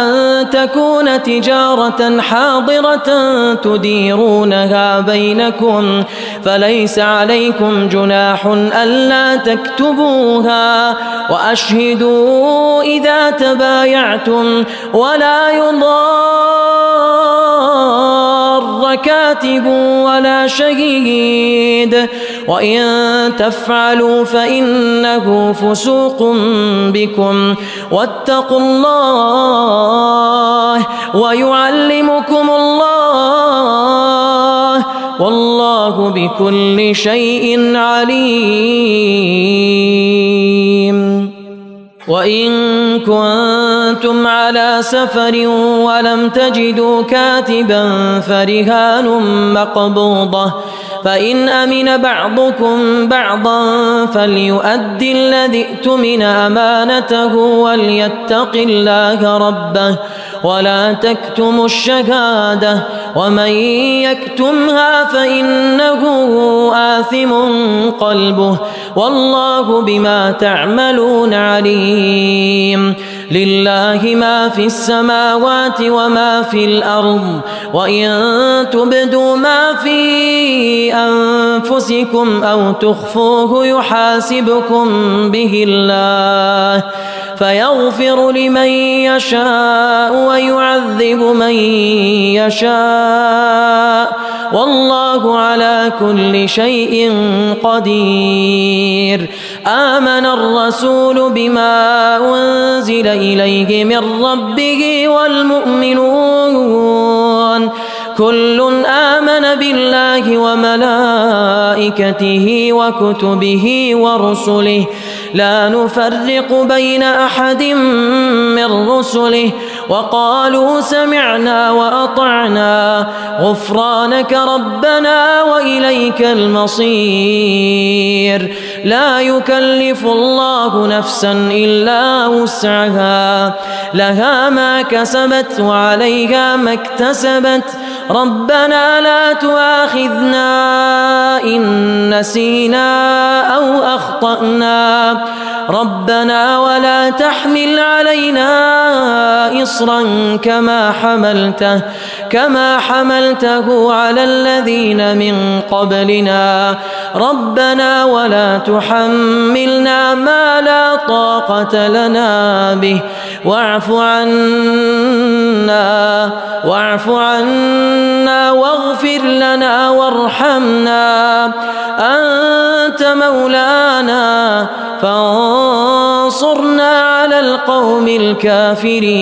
أن تكون تجارة حاضرة تديرونها بينكم فليس عليكم جناح ألا تكتبوها وأشهدوا إذا تبايعتم ولا يضار كاتب ولا شهيد وإن تفعلوا فإنه فسوق بكم واتقوا الله ويعلمكم الله والله بكل شيء عليم وإن كنتم على سفر ولم تجدوا كاتبا فرهان مقبوضة فإن أمن بعضكم بعضا فليؤدي الذي ائتمن أمانته وليتق الله ربه ولا تكتموا الشهادة ومن يكتمها فإنه آثم قلبه والله بما تعملون عليم لله ما في السماوات وما في الأرض وإن تبدوا ما في أنفسكم أو تخفوه يحاسبكم به الله فيغفر لمن يشاء ويعذب من يشاء والله على كل شيء قدير. آمن الرسول بما أنزل إليه من ربه والمؤمنون كل آمن بالله وملائكته وكتبه ورسله لا نفرق بين أحد من رسله وقالوا سمعنا وأطعنا غفرانك ربنا وإليك المصير. لا يكلف الله نفسا إلا وسعها لها ما كسبت وعليها ما اكتسبت ربنا لا تؤاخذنا إن نسينا أو أخطأنا ربنا ولا تحمل علينا إصرا كما حملته على الذين من قبلنا ربنا ولا تحملنا ما لا طاقة لنا به واعف عنا واغفر لنا وارحمنا أنت مولانا فانصرنا على القوم الكافرين.